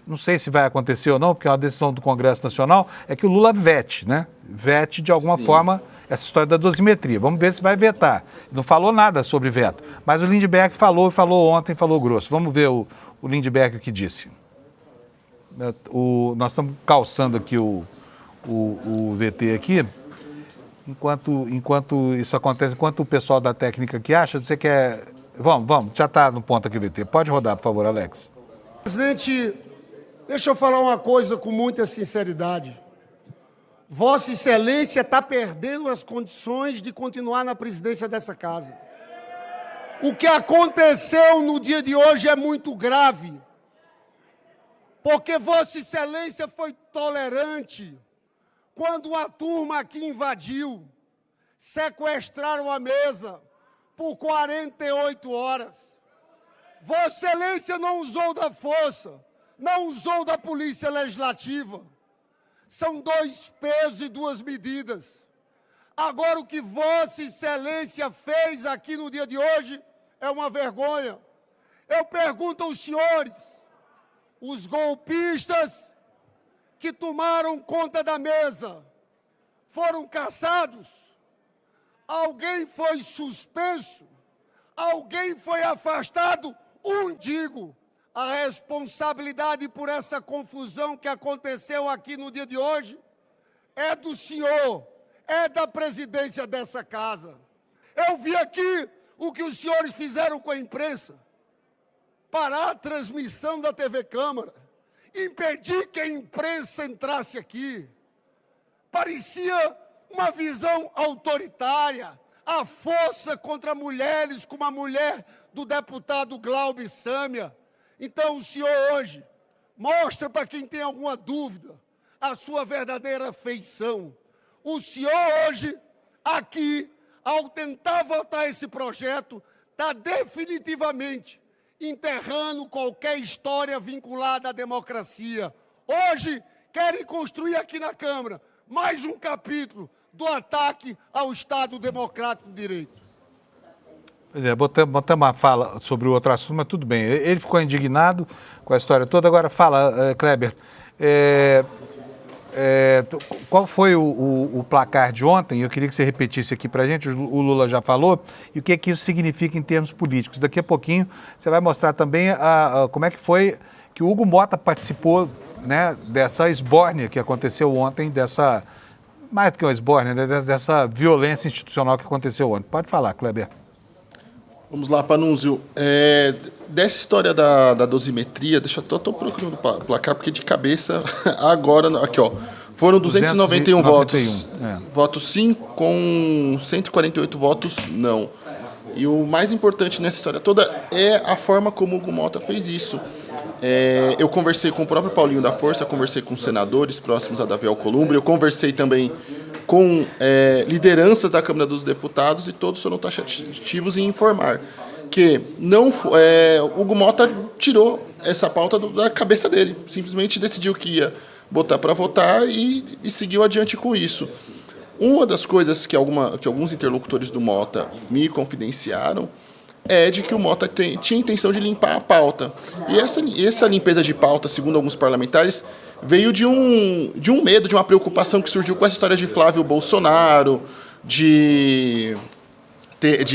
não sei se vai acontecer ou não, porque é uma decisão do Congresso Nacional, é que o Lula vete, né? Vete de alguma forma essa história da dosimetria. Vamos ver se vai vetar. Não falou nada sobre veto, mas o Lindbergh falou ontem, falou grosso. Vamos ver o Lindbergh o que disse. Nós estamos calçando aqui o VT aqui. Enquanto isso acontece, enquanto o pessoal da técnica aqui acha, você quer... Vamos, já está no ponto aqui o VT. Pode rodar, por favor, Alex. Presidente, deixa eu falar uma coisa com muita sinceridade. Vossa Excelência está perdendo as condições de continuar na presidência dessa casa. O que aconteceu no dia de hoje é muito grave, porque Vossa Excelência foi tolerante quando uma turma aqui invadiu, sequestraram a mesa por 48 horas. Vossa Excelência não usou da força, não usou da Polícia Legislativa. São 2 pesos e 2 medidas. Agora, o que Vossa Excelência fez aqui no dia de hoje é uma vergonha. Eu pergunto aos senhores, os golpistas que tomaram conta da mesa foram caçados? Alguém foi suspenso? Alguém foi afastado? Digo, a responsabilidade por essa confusão que aconteceu aqui no dia de hoje é do senhor, é da presidência dessa casa. Eu vi aqui o que os senhores fizeram com a imprensa. Parar a transmissão da TV Câmara, impedir que a imprensa entrasse aqui. Parecia uma visão autoritária, a força contra mulheres, como a mulher do deputado Glauber Sâmia. Então o senhor hoje mostra para quem tem alguma dúvida a sua verdadeira feição. O senhor hoje, aqui, ao tentar votar esse projeto, está definitivamente enterrando qualquer história vinculada à democracia. Hoje, querem construir aqui na Câmara mais um capítulo do ataque ao Estado Democrático de Direito. Pois é, botamos uma fala sobre o outro assunto, mas tudo bem. Ele ficou indignado com a história toda. Agora fala, Kleber, qual foi o placar de ontem? Eu queria que você repetisse aqui para a gente, o Lula já falou, e o que isso significa em termos políticos. Daqui a pouquinho você vai mostrar também como é que foi que o Hugo Motta participou, né, dessa esbórnia que aconteceu ontem, mais do que uma esbórnia, né, dessa violência institucional que aconteceu ontem. Pode falar, Kleber. Vamos lá, Panunzio. Dessa história da dosimetria, deixa eu tô procurando o placar, porque de cabeça, agora, aqui ó, foram 291 votos. Votos sim, com 148 votos não. E o mais importante nessa história toda é a forma como o Hugo Motta fez isso. Eu conversei com o próprio Paulinho da Força, conversei com senadores próximos a Davi Alcolumbre, eu conversei também com lideranças da Câmara dos Deputados, e todos foram taxativos em informar que Hugo Motta tirou essa pauta da cabeça dele, simplesmente decidiu que ia botar para votar e seguiu adiante com isso. Uma das coisas que alguns interlocutores do Motta me confidenciaram é de que o Motta tinha intenção de limpar a pauta. E essa limpeza de pauta, segundo alguns parlamentares, veio de um medo, de uma preocupação que surgiu com essa história de Flávio Bolsonaro, de ter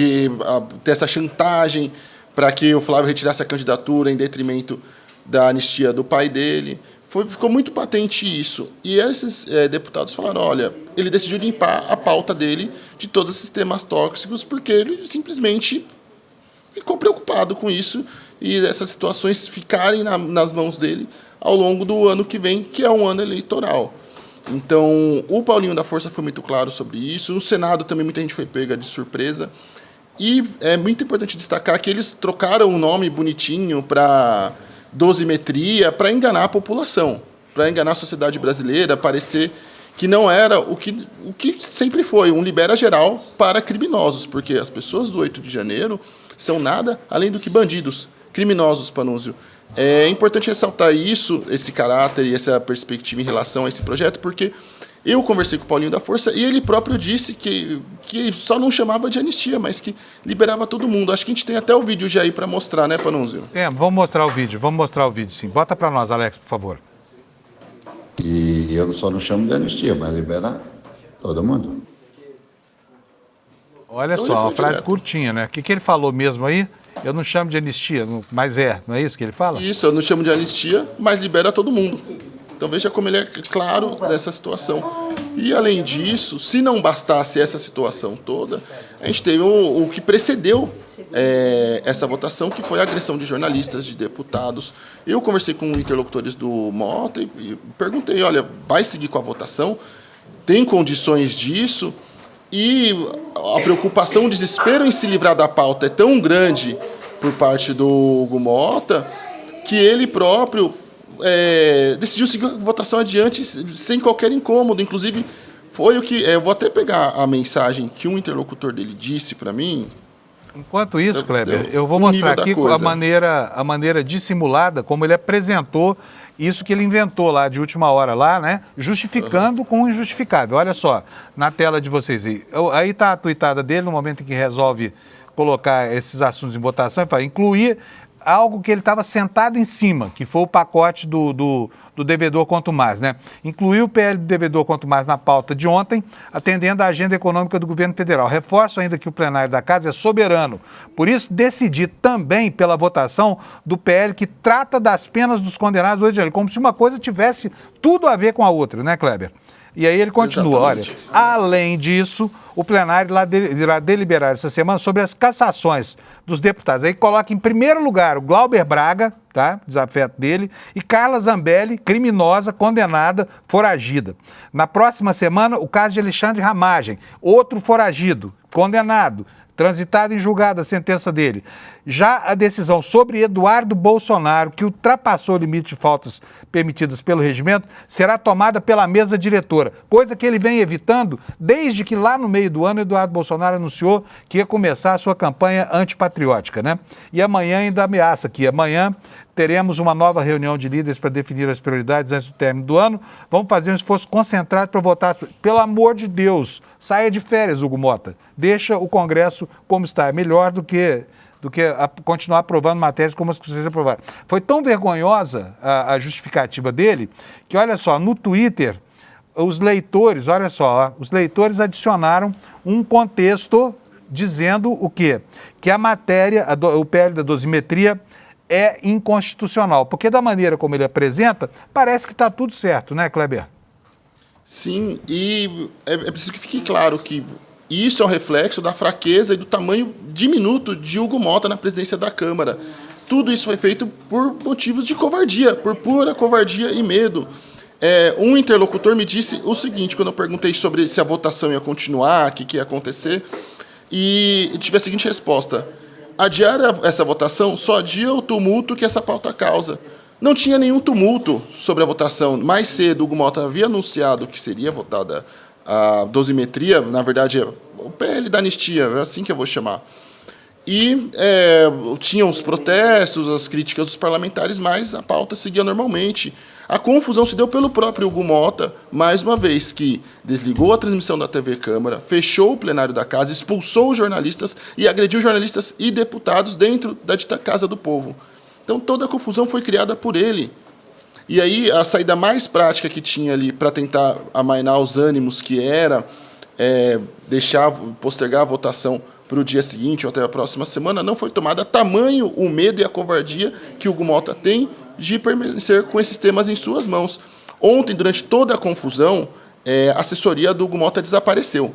essa chantagem para que o Flávio retirasse a candidatura em detrimento da anistia do pai dele. Ficou muito patente isso. E esses deputados falaram, olha, ele decidiu limpar a pauta dele de todos esses temas tóxicos porque ele simplesmente ficou preocupado com isso e essas situações ficarem nas mãos dele ao longo do ano que vem, que é um ano eleitoral. Então, o Paulinho da Força foi muito claro sobre isso. No Senado também muita gente foi pega de surpresa. E é muito importante destacar que eles trocaram o nome bonitinho para dosimetria para enganar a população, para enganar a sociedade brasileira, parecer que não era o que sempre foi, um libera geral para criminosos, porque as pessoas do 8 de janeiro são nada além do que bandidos, criminosos, Panunzio. É importante ressaltar isso, esse caráter e essa perspectiva em relação a esse projeto, porque eu conversei com o Paulinho da Força e ele próprio disse que só não chamava de anistia, mas que liberava todo mundo. Acho que a gente tem até o vídeo já aí para mostrar, né, Panunzio? Vamos mostrar o vídeo, sim. Bota para nós, Alex, por favor. E eu só não chamo de anistia, mas libera todo mundo. Olha então só, uma frase direto. Curtinha, né? O que ele falou mesmo aí? Eu não chamo de anistia, mas não é isso que ele fala? Isso, eu não chamo de anistia, mas libera todo mundo. Então veja como ele é claro nessa situação. E além disso, se não bastasse essa situação toda, a gente teve o que precedeu essa votação, que foi a agressão de jornalistas, de deputados. Eu conversei com interlocutores do Motta e perguntei, olha, vai seguir com a votação? Tem condições disso? E a preocupação, o desespero em se livrar da pauta é tão grande por parte do Hugo Motta que ele próprio decidiu seguir a votação adiante sem qualquer incômodo. Inclusive, foi o que... eu vou até pegar a mensagem que um interlocutor dele disse para mim. Enquanto isso, Kleber, eu vou mostrar aqui a maneira dissimulada como ele apresentou isso que ele inventou lá de última hora, lá, né? Justificando com o injustificável. Olha só, na tela de vocês aí. Aí está a tuitada dele no momento em que resolve colocar esses assuntos em votação e fala, incluir algo que ele estava sentado em cima, que foi o pacote do devedor quanto mais, né? Incluiu o PL do devedor quanto mais na pauta de ontem, atendendo à agenda econômica do governo federal. Reforço ainda que o plenário da Casa é soberano. Por isso, decidi também pela votação do PL que trata das penas dos condenados hoje, como se uma coisa tivesse tudo a ver com a outra, né, Kleber? E aí ele continua, Exatamente. olha, além disso, o plenário irá deliberar essa semana sobre as cassações dos deputados. Aí coloca em primeiro lugar o Glauber Braga, tá? Desafeto dele, e Carla Zambelli, criminosa, condenada, foragida. Na próxima semana, o caso de Alexandre Ramagem, outro foragido, condenado, transitado em julgado a sentença dele. Já a decisão sobre Eduardo Bolsonaro, que ultrapassou o limite de faltas permitidas pelo regimento, será tomada pela mesa diretora, coisa que ele vem evitando desde que lá no meio do ano Eduardo Bolsonaro anunciou que ia começar a sua campanha antipatriótica, né? E amanhã ainda ameaça que amanhã teremos uma nova reunião de líderes para definir as prioridades antes do término do ano. Vamos fazer um esforço concentrado para votar. Pelo amor de Deus, saia de férias, Hugo Mota. Deixa o Congresso como está. É melhor do que continuar aprovando matérias como as que vocês aprovaram. Foi tão vergonhosa a justificativa dele que, olha só, no Twitter, os leitores, olha só, os leitores adicionaram um contexto dizendo o quê? Que a matéria, o PL da dosimetria, é inconstitucional, porque da maneira como ele apresenta, parece que está tudo certo, né, Kleber? Sim, e é preciso que fique claro que isso é um reflexo da fraqueza e do tamanho diminuto de Hugo Mota na presidência da Câmara. Tudo isso foi feito por motivos de covardia, por pura covardia e medo. Um interlocutor me disse o seguinte, quando eu perguntei sobre se a votação ia continuar, o que ia acontecer, e tive a seguinte resposta: adiar essa votação só adia o tumulto que essa pauta causa. Não tinha nenhum tumulto sobre a votação. Mais cedo, Hugo Mota havia anunciado que seria votada a dosimetria, na verdade, o PL da anistia, é assim que eu vou chamar. E tinham os protestos, as críticas dos parlamentares, mas a pauta seguia normalmente. A confusão se deu pelo próprio Hugo Mota, mais uma vez, que desligou a transmissão da TV Câmara, fechou o plenário da Casa, expulsou os jornalistas e agrediu jornalistas e deputados dentro da dita Casa do Povo. Então, toda a confusão foi criada por ele. E aí, a saída mais prática que tinha ali para tentar amainar os ânimos, que era postergar a votação para o dia seguinte ou até a próxima semana, não foi tomada. Tamanho o medo e a covardia que o Hugo Mota tem de permanecer com esses temas em suas mãos. Ontem, durante toda a confusão, a assessoria do Hugo Mota desapareceu.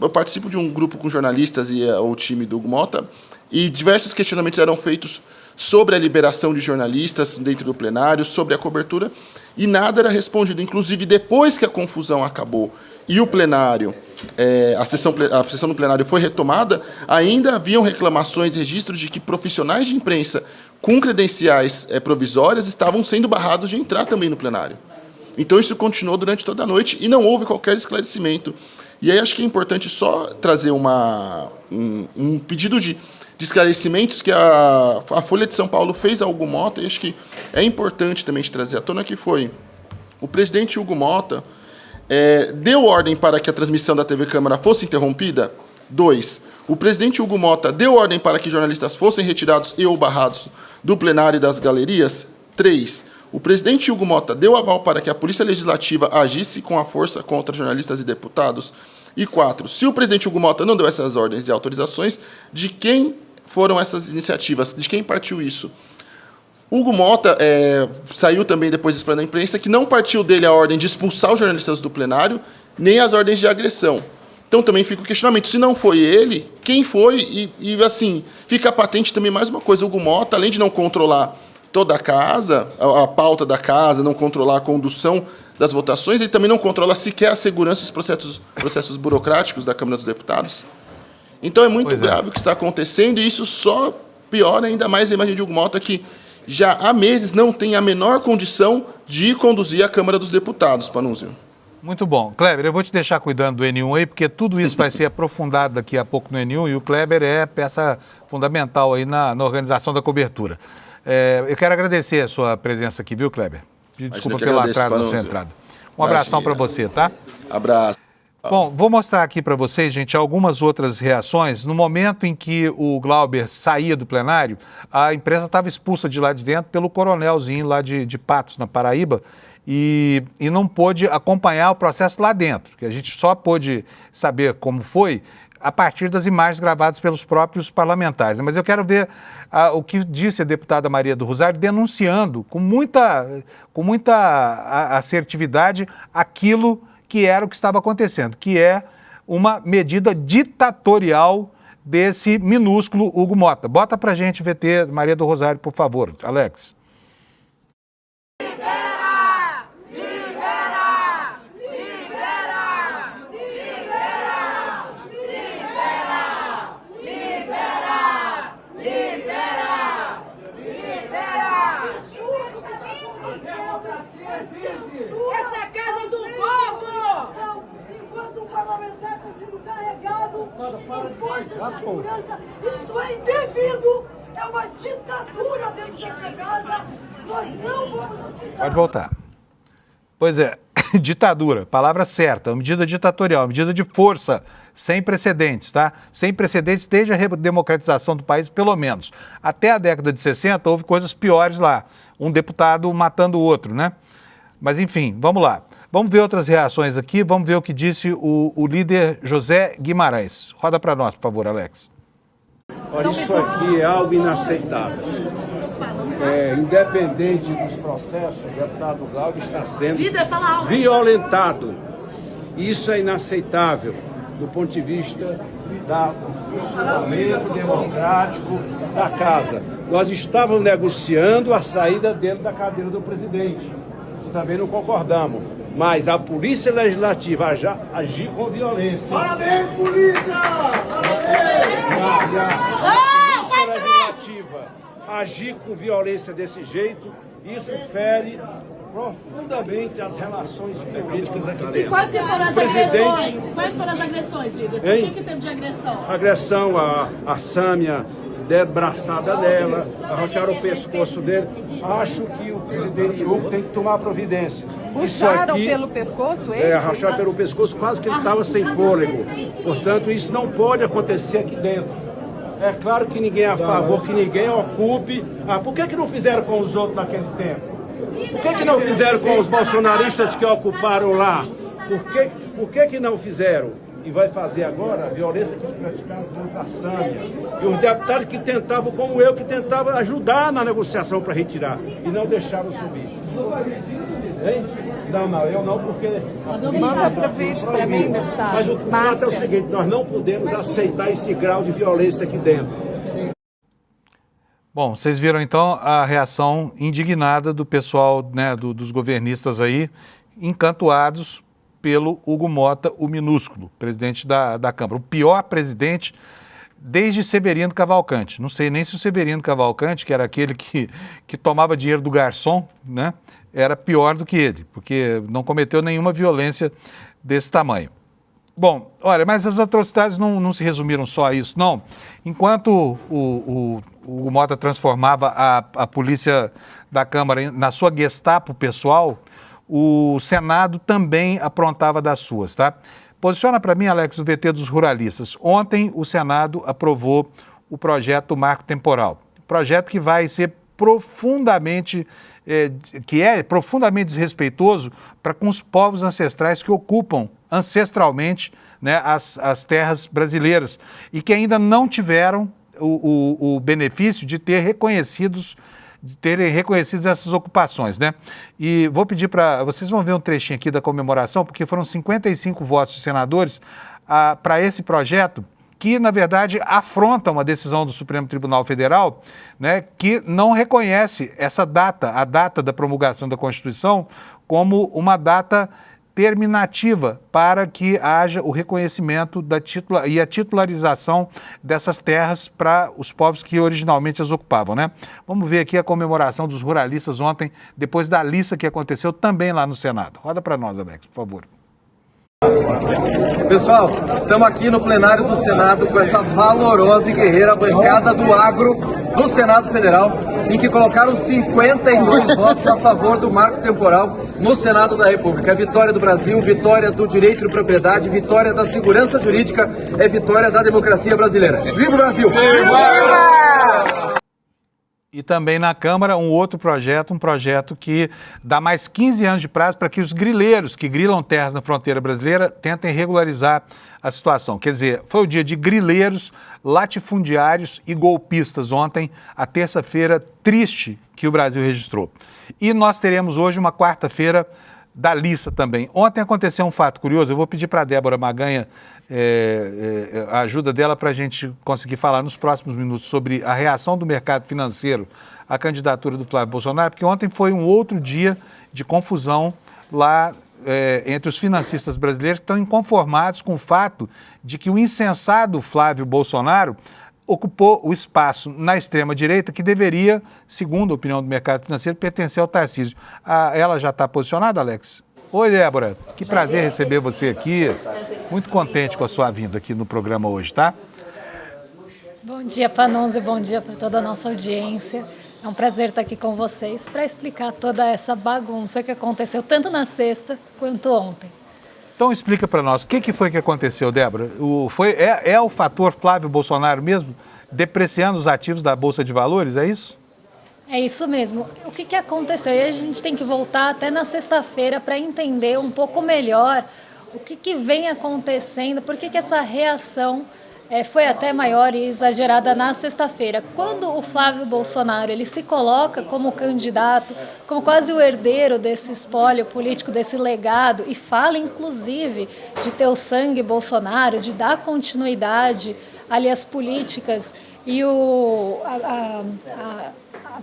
Eu participo de um grupo com jornalistas e o time do Hugo Mota, e diversos questionamentos eram feitos sobre a liberação de jornalistas dentro do plenário, sobre a cobertura, e nada era respondido. Inclusive, depois que a confusão acabou e o plenário, a sessão no plenário foi retomada, ainda haviam reclamações e registros de que profissionais de imprensa com credenciais provisórias estavam sendo barrados de entrar também no plenário. Então, isso continuou durante toda a noite e não houve qualquer esclarecimento. E aí acho que é importante só trazer um pedido de esclarecimentos que a Folha de São Paulo fez ao Hugo Mota, e acho que é importante também de trazer à tona, que foi o presidente Hugo Mota deu ordem para que a transmissão da TV Câmara fosse interrompida. 2. O presidente Hugo Mota deu ordem para que jornalistas fossem retirados e ou barrados do plenário e das galerias. 3. O presidente Hugo Mota deu aval para que a Polícia Legislativa agisse com a força contra jornalistas e deputados. E 4. Se o presidente Hugo Mota não deu essas ordens e autorizações, de quem foram essas iniciativas? De quem partiu isso? Hugo Mota saiu também depois disso para a imprensa que não partiu dele a ordem de expulsar os jornalistas do plenário, nem as ordens de agressão. Então também fica o questionamento, se não foi ele, quem foi? E assim, fica patente também mais uma coisa, Hugo Mota, além de não controlar toda a casa, a pauta da casa, não controlar a condução das votações, ele também não controla sequer a segurança dos processos burocráticos da Câmara dos Deputados. Então é muito grave o que está acontecendo, e isso só piora ainda mais a imagem de Hugo Mota, que já há meses não tem a menor condição de conduzir a Câmara dos Deputados, Panunzio. Muito bom. Kleber, eu vou te deixar cuidando do N1 aí, porque tudo isso vai ser aprofundado daqui a pouco no N1, e o Kleber é peça fundamental aí na organização da cobertura. Eu quero agradecer a sua presença aqui, viu, Kleber? Desculpa pelo atraso da sua entrada. Um abração para você, tá? Abraço. Bom, vou mostrar aqui para vocês, gente, algumas outras reações. No momento em que o Glauber saía do plenário, a imprensa estava expulsa de lá de dentro pelo coronelzinho lá de Patos, na Paraíba, e não pôde acompanhar o processo lá dentro, que a gente só pôde saber como foi a partir das imagens gravadas pelos próprios parlamentares. Mas eu quero ver o que disse a deputada Maria do Rosário, denunciando com muita assertividade aquilo que era o que estava acontecendo, que é uma medida ditatorial desse minúsculo Hugo Mota. Bota pra gente, VT, Maria do Rosário, por favor, Alex. Por forças de segurança, isto é indevido, é uma ditadura dentro dessa casa, nós não vamos aceitar. Pode voltar. Pois é, ditadura, palavra certa, uma medida ditatorial, uma medida de força, sem precedentes, tá? Sem precedentes desde a redemocratização do país, pelo menos. Até a década de 60 houve coisas piores lá, um deputado matando o outro, né? Mas enfim, vamos lá. Vamos ver outras reações aqui, vamos ver o que disse o líder José Guimarães. Roda para nós, por favor, Alex. Olha, isso aqui é algo inaceitável. Independente dos processos, o deputado Glauber está sendo violentado. Isso é inaceitável do ponto de vista do funcionamento democrático da casa. Nós estávamos negociando a saída dele da cadeira do presidente, que também não concordamos. Mas a Polícia Legislativa agir com violência. Parabéns, polícia! Parabéns! A Polícia Legislativa agir com violência desse jeito, isso fere profundamente as relações políticas aqui dentro. E quais que foram as agressões? Quais foram as agressões, líder? Por que teve de agressão? Agressão a Sâmia, deram braçada nela, arrancaram o pescoço dele. Acho que o presidente Hugo tem que tomar providência. Puxaram pelo pescoço ele? Arracharam pelo pescoço, quase que ele estava sem fôlego. Portanto, isso não pode acontecer aqui dentro. É claro que ninguém é a favor que ninguém ocupe. Por que não fizeram com os outros naquele tempo? Por que não fizeram com os bolsonaristas que ocuparam lá? Por que não fizeram? E vai fazer agora a violência que foi praticada contra a Sâmia. E os deputados que tentavam, como eu, que tentavam ajudar na negociação para retirar. E não deixaram subir. Não, eu não, porque... Manda para mim, deputado. Mas o fato é o seguinte, nós não podemos aceitar esse grau de violência aqui dentro. Bom, vocês viram então a reação indignada do pessoal, né, dos governistas aí, encantoados pelo Hugo Mota, o minúsculo, presidente da Câmara. O pior presidente desde Severino Cavalcante. Não sei nem se o Severino Cavalcante, que era aquele que tomava dinheiro do garçom, né, era pior do que ele, porque não cometeu nenhuma violência desse tamanho. Bom, olha, mas as atrocidades não se resumiram só a isso, não. Enquanto o Hugo Mota transformava a polícia da Câmara na sua Gestapo pessoal, o Senado também aprontava das suas, tá? Posiciona para mim, Alex, o VT dos ruralistas. Ontem o Senado aprovou o projeto Marco Temporal. Projeto que vai ser profundamente desrespeitoso para com os povos ancestrais que ocupam ancestralmente, né, as terras brasileiras e que ainda não tiveram o benefício de terem reconhecido essas ocupações, né? E vou pedir para... Vocês vão ver um trechinho aqui da comemoração, porque foram 55 votos de senadores para esse projeto, que, na verdade, afronta uma decisão do Supremo Tribunal Federal, né, que não reconhece essa data, a data da promulgação da Constituição, como uma data terminativa para que haja o reconhecimento e a titularização dessas terras para os povos que originalmente as ocupavam, né? Vamos ver aqui a comemoração dos ruralistas ontem, depois da lista que aconteceu também lá no Senado. Roda para nós, Alex, por favor. Pessoal, estamos aqui no plenário do Senado com essa valorosa e guerreira bancada do agro do Senado Federal, em que colocaram 52 votos a favor do marco temporal no Senado da República. É vitória do Brasil, vitória do direito de propriedade, vitória da segurança jurídica, é vitória da democracia brasileira. Viva o Brasil! E também na Câmara um outro projeto, um projeto que dá mais 15 anos de prazo para que os grileiros que grilam terras na fronteira brasileira tentem regularizar a situação. Quer dizer, foi o dia de grileiros, latifundiários e golpistas ontem, a terça-feira triste que o Brasil registrou. E nós teremos hoje uma quarta-feira da Lissa também. Ontem aconteceu um fato curioso, eu vou pedir para a Débora Maganha a ajuda dela para a gente conseguir falar nos próximos minutos sobre a reação do mercado financeiro à candidatura do Flávio Bolsonaro, porque ontem foi um outro dia de confusão lá entre os financistas brasileiros que estão inconformados com o fato de que o insensado Flávio Bolsonaro ocupou o espaço na extrema-direita que deveria, segundo a opinião do mercado financeiro, pertencer ao Tarcísio. Ela já está posicionada, Alex? Oi, Débora. Que prazer receber você aqui. Muito contente com a sua vinda aqui no programa hoje, tá? Bom dia, Panunzio. Bom dia para toda a nossa audiência. É um prazer estar aqui com vocês para explicar toda essa bagunça que aconteceu tanto na sexta quanto ontem. Então explica para nós, o que foi que aconteceu, Débora? É o fator Flávio Bolsonaro mesmo depreciando os ativos da Bolsa de Valores, é isso? É isso mesmo. O que aconteceu? E a gente tem que voltar até na sexta-feira para entender um pouco melhor o que vem acontecendo, por que essa reação foi até maior e exagerada na sexta-feira. Quando o Flávio Bolsonaro ele se coloca como candidato, como quase o herdeiro desse espólio político, desse legado, e fala inclusive de ter o sangue Bolsonaro, de dar continuidade ali às políticas e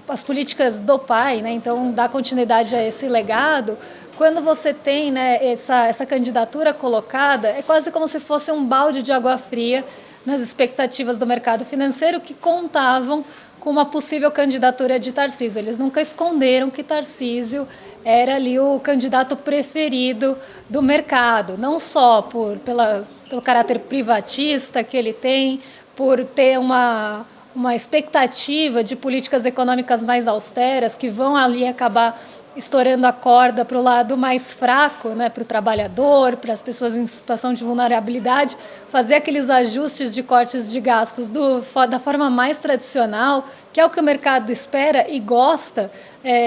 as políticas do pai, né? Então dá continuidade a esse legado. Quando você tem, né, essa candidatura colocada, é quase como se fosse um balde de água fria nas expectativas do mercado financeiro que contavam com uma possível candidatura de Tarcísio. Eles nunca esconderam que Tarcísio era ali o candidato preferido do mercado, não só pelo caráter privatista que ele tem, por ter uma expectativa de políticas econômicas mais austeras que vão ali acabar estourando a corda para o lado mais fraco, né, para o trabalhador, para as pessoas em situação de vulnerabilidade, fazer aqueles ajustes de cortes de gastos da forma mais tradicional, que é o que o mercado espera e gosta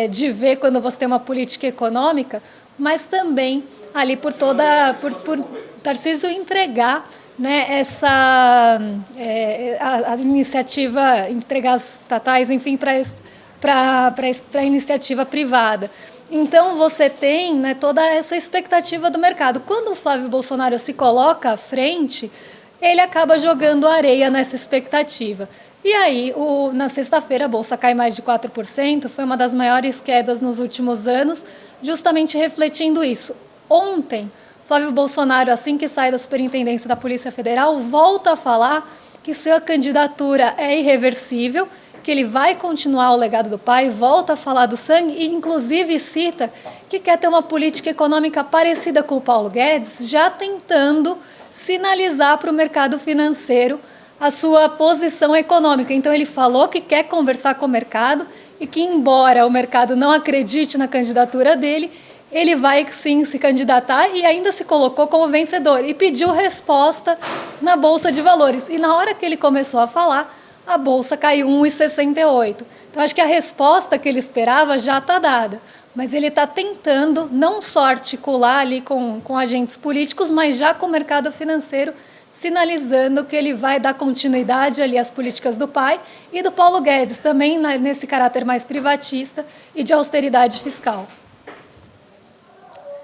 de ver quando você tem uma política econômica, mas também ali por Tarcísio entregar, né, a iniciativa, entregar as estatais, enfim, para a iniciativa privada. Então, você tem, né, toda essa expectativa do mercado. Quando o Flávio Bolsonaro se coloca à frente, ele acaba jogando areia nessa expectativa. E aí, na sexta-feira, a Bolsa cai mais de 4%, foi uma das maiores quedas nos últimos anos, justamente refletindo isso. Ontem, Flávio Bolsonaro, assim que sai da Superintendência da Polícia Federal, volta a falar que sua candidatura é irreversível, que ele vai continuar o legado do pai, volta a falar do sangue e, inclusive, cita que quer ter uma política econômica parecida com o Paulo Guedes, já tentando sinalizar para o mercado financeiro a sua posição econômica. Então, ele falou que quer conversar com o mercado e que, embora o mercado não acredite na candidatura dele, ele vai, sim, se candidatar e ainda se colocou como vencedor e pediu resposta na Bolsa de Valores. E na hora que ele começou a falar, a Bolsa caiu 1,68. Então, acho que a resposta que ele esperava já está dada. Mas ele está tentando não só articular ali com agentes políticos, mas já com o mercado financeiro, sinalizando que ele vai dar continuidade ali às políticas do pai e do Paulo Guedes, também nesse caráter mais privatista e de austeridade fiscal.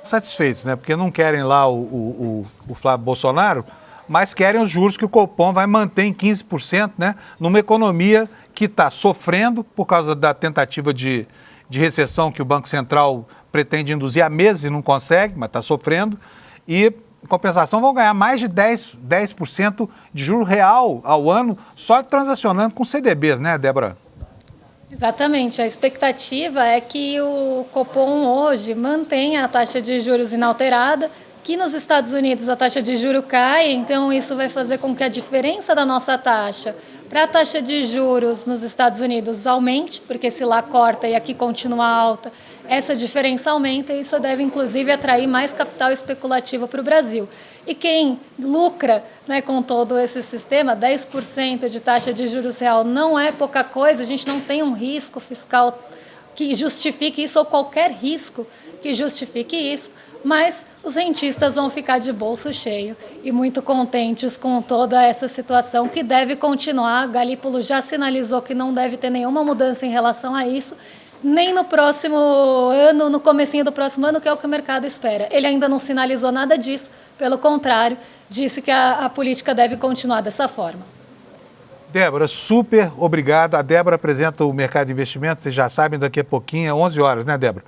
Satisfeitos, né? Porque não querem lá o Flávio Bolsonaro, mas querem os juros que o Copom vai manter em 15%, né? Numa economia que está sofrendo por causa da tentativa de recessão que o Banco Central pretende induzir há meses e não consegue, mas está sofrendo. E, em compensação, vão ganhar mais de 10% de juro real ao ano só transacionando com CDBs, né, Débora? Exatamente. A expectativa é que o Copom hoje mantenha a taxa de juros inalterada, que nos Estados Unidos a taxa de juros cai, então isso vai fazer com que a diferença da nossa taxa para a taxa de juros nos Estados Unidos aumente, porque se lá corta e aqui continua alta, essa diferença aumenta e isso deve, inclusive, atrair mais capital especulativo para o Brasil. E quem lucra, né, com todo esse sistema, 10% de taxa de juros real não é pouca coisa, a gente não tem um risco fiscal que justifique isso ou qualquer risco que justifique isso, mas os rentistas vão ficar de bolso cheio e muito contentes com toda essa situação que deve continuar. A Galípolo já sinalizou que não deve ter nenhuma mudança em relação a isso, nem no próximo ano, no comecinho do próximo ano, que é o que o mercado espera. Ele ainda não sinalizou nada disso, pelo contrário, disse que a política deve continuar dessa forma. Débora, super obrigado. A Débora apresenta o mercado de investimentos, vocês já sabem, daqui a pouquinho, é 11 horas, né, Débora?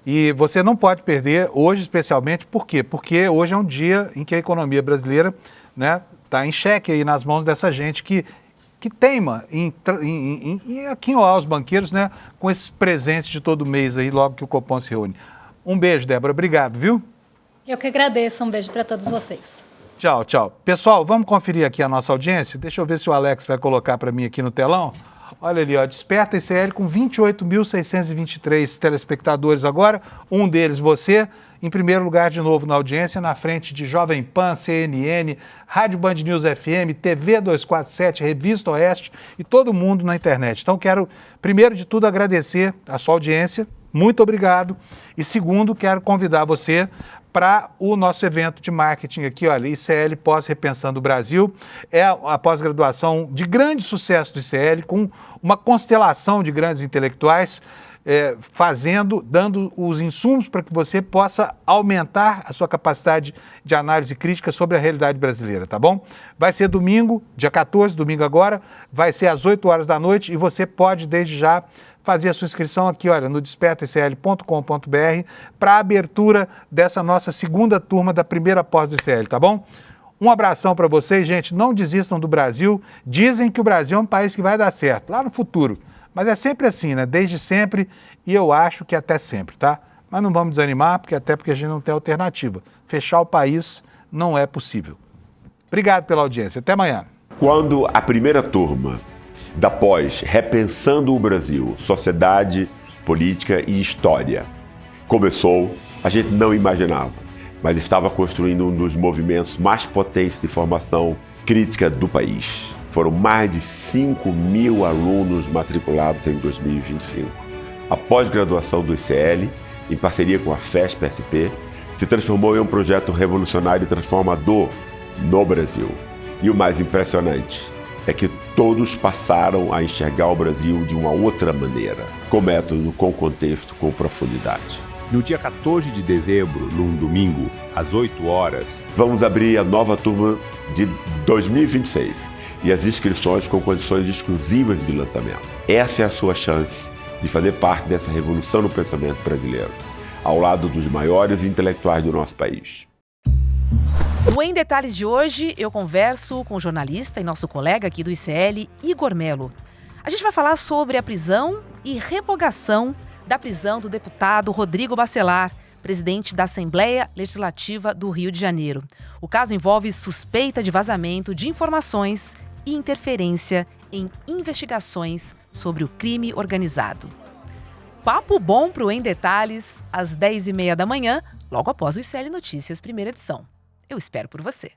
E você não pode perder hoje, especialmente, por quê? Porque hoje é um dia em que a economia brasileira, né, está em xeque aí nas mãos dessa gente que teima em aquinhoar os banqueiros, né, com esses presentes de todo mês aí, logo que o Copom se reúne. Um beijo, Débora. Obrigado, viu? Eu que agradeço. Um beijo para todos vocês. Tchau, tchau. Pessoal, vamos conferir aqui a nossa audiência? Deixa eu ver se o Alex vai colocar para mim aqui no telão. Olha ali, ó, Desperta ICL com 28.623 telespectadores agora, um deles você, em primeiro lugar de novo na audiência, na frente de Jovem Pan, CNN, Rádio Band News FM, TV 247, Revista Oeste e todo mundo na internet. Então quero, primeiro de tudo, agradecer a sua audiência, muito obrigado. E segundo, quero convidar você para o nosso evento de marketing aqui, olha, ICL Pós Repensando o Brasil. É a pós-graduação de grande sucesso do ICL, com uma constelação de grandes intelectuais, dando os insumos para que você possa aumentar a sua capacidade de análise crítica sobre a realidade brasileira, tá bom? Vai ser domingo, dia 14, domingo agora, vai ser às 8 horas da noite e você pode, desde já, fazer a sua inscrição aqui, olha, no despertaicl.com.br para a abertura dessa nossa segunda turma da primeira pós do ICL, tá bom? Um abração para vocês, gente, não desistam do Brasil, dizem que o Brasil é um país que vai dar certo, lá no futuro, mas é sempre assim, né, desde sempre, e eu acho que até sempre, tá? Mas não vamos desanimar, porque a gente não tem alternativa, fechar o país não é possível. Obrigado pela audiência, até amanhã. Quando a primeira turma da pós Repensando o Brasil, Sociedade, Política e História começou, a gente não imaginava, mas estava construindo um dos movimentos mais potentes de formação crítica do país. Foram mais de 5.000 alunos matriculados em 2025. A pós-graduação do ICL, em parceria com a FESP-SP, se transformou em um projeto revolucionário e transformador no Brasil. E o mais impressionante é que todos passaram a enxergar o Brasil de uma outra maneira, com método, com contexto, com profundidade. No dia 14 de dezembro, num domingo, às 8 horas, vamos abrir a nova turma de 2026 e as inscrições com condições exclusivas de lançamento. Essa é a sua chance de fazer parte dessa revolução no pensamento brasileiro, ao lado dos maiores intelectuais do nosso país. No Em Detalhes de hoje, eu converso com o jornalista e nosso colega aqui do ICL, Igor Melo. A gente vai falar sobre a prisão e revogação da prisão do deputado Rodrigo Bacelar, presidente da Assembleia Legislativa do Rio de Janeiro. O caso envolve suspeita de vazamento de informações e interferência em investigações sobre o crime organizado. Papo bom pro Em Detalhes, às 10h30 da manhã, logo após o ICL Notícias, primeira edição. Eu espero por você.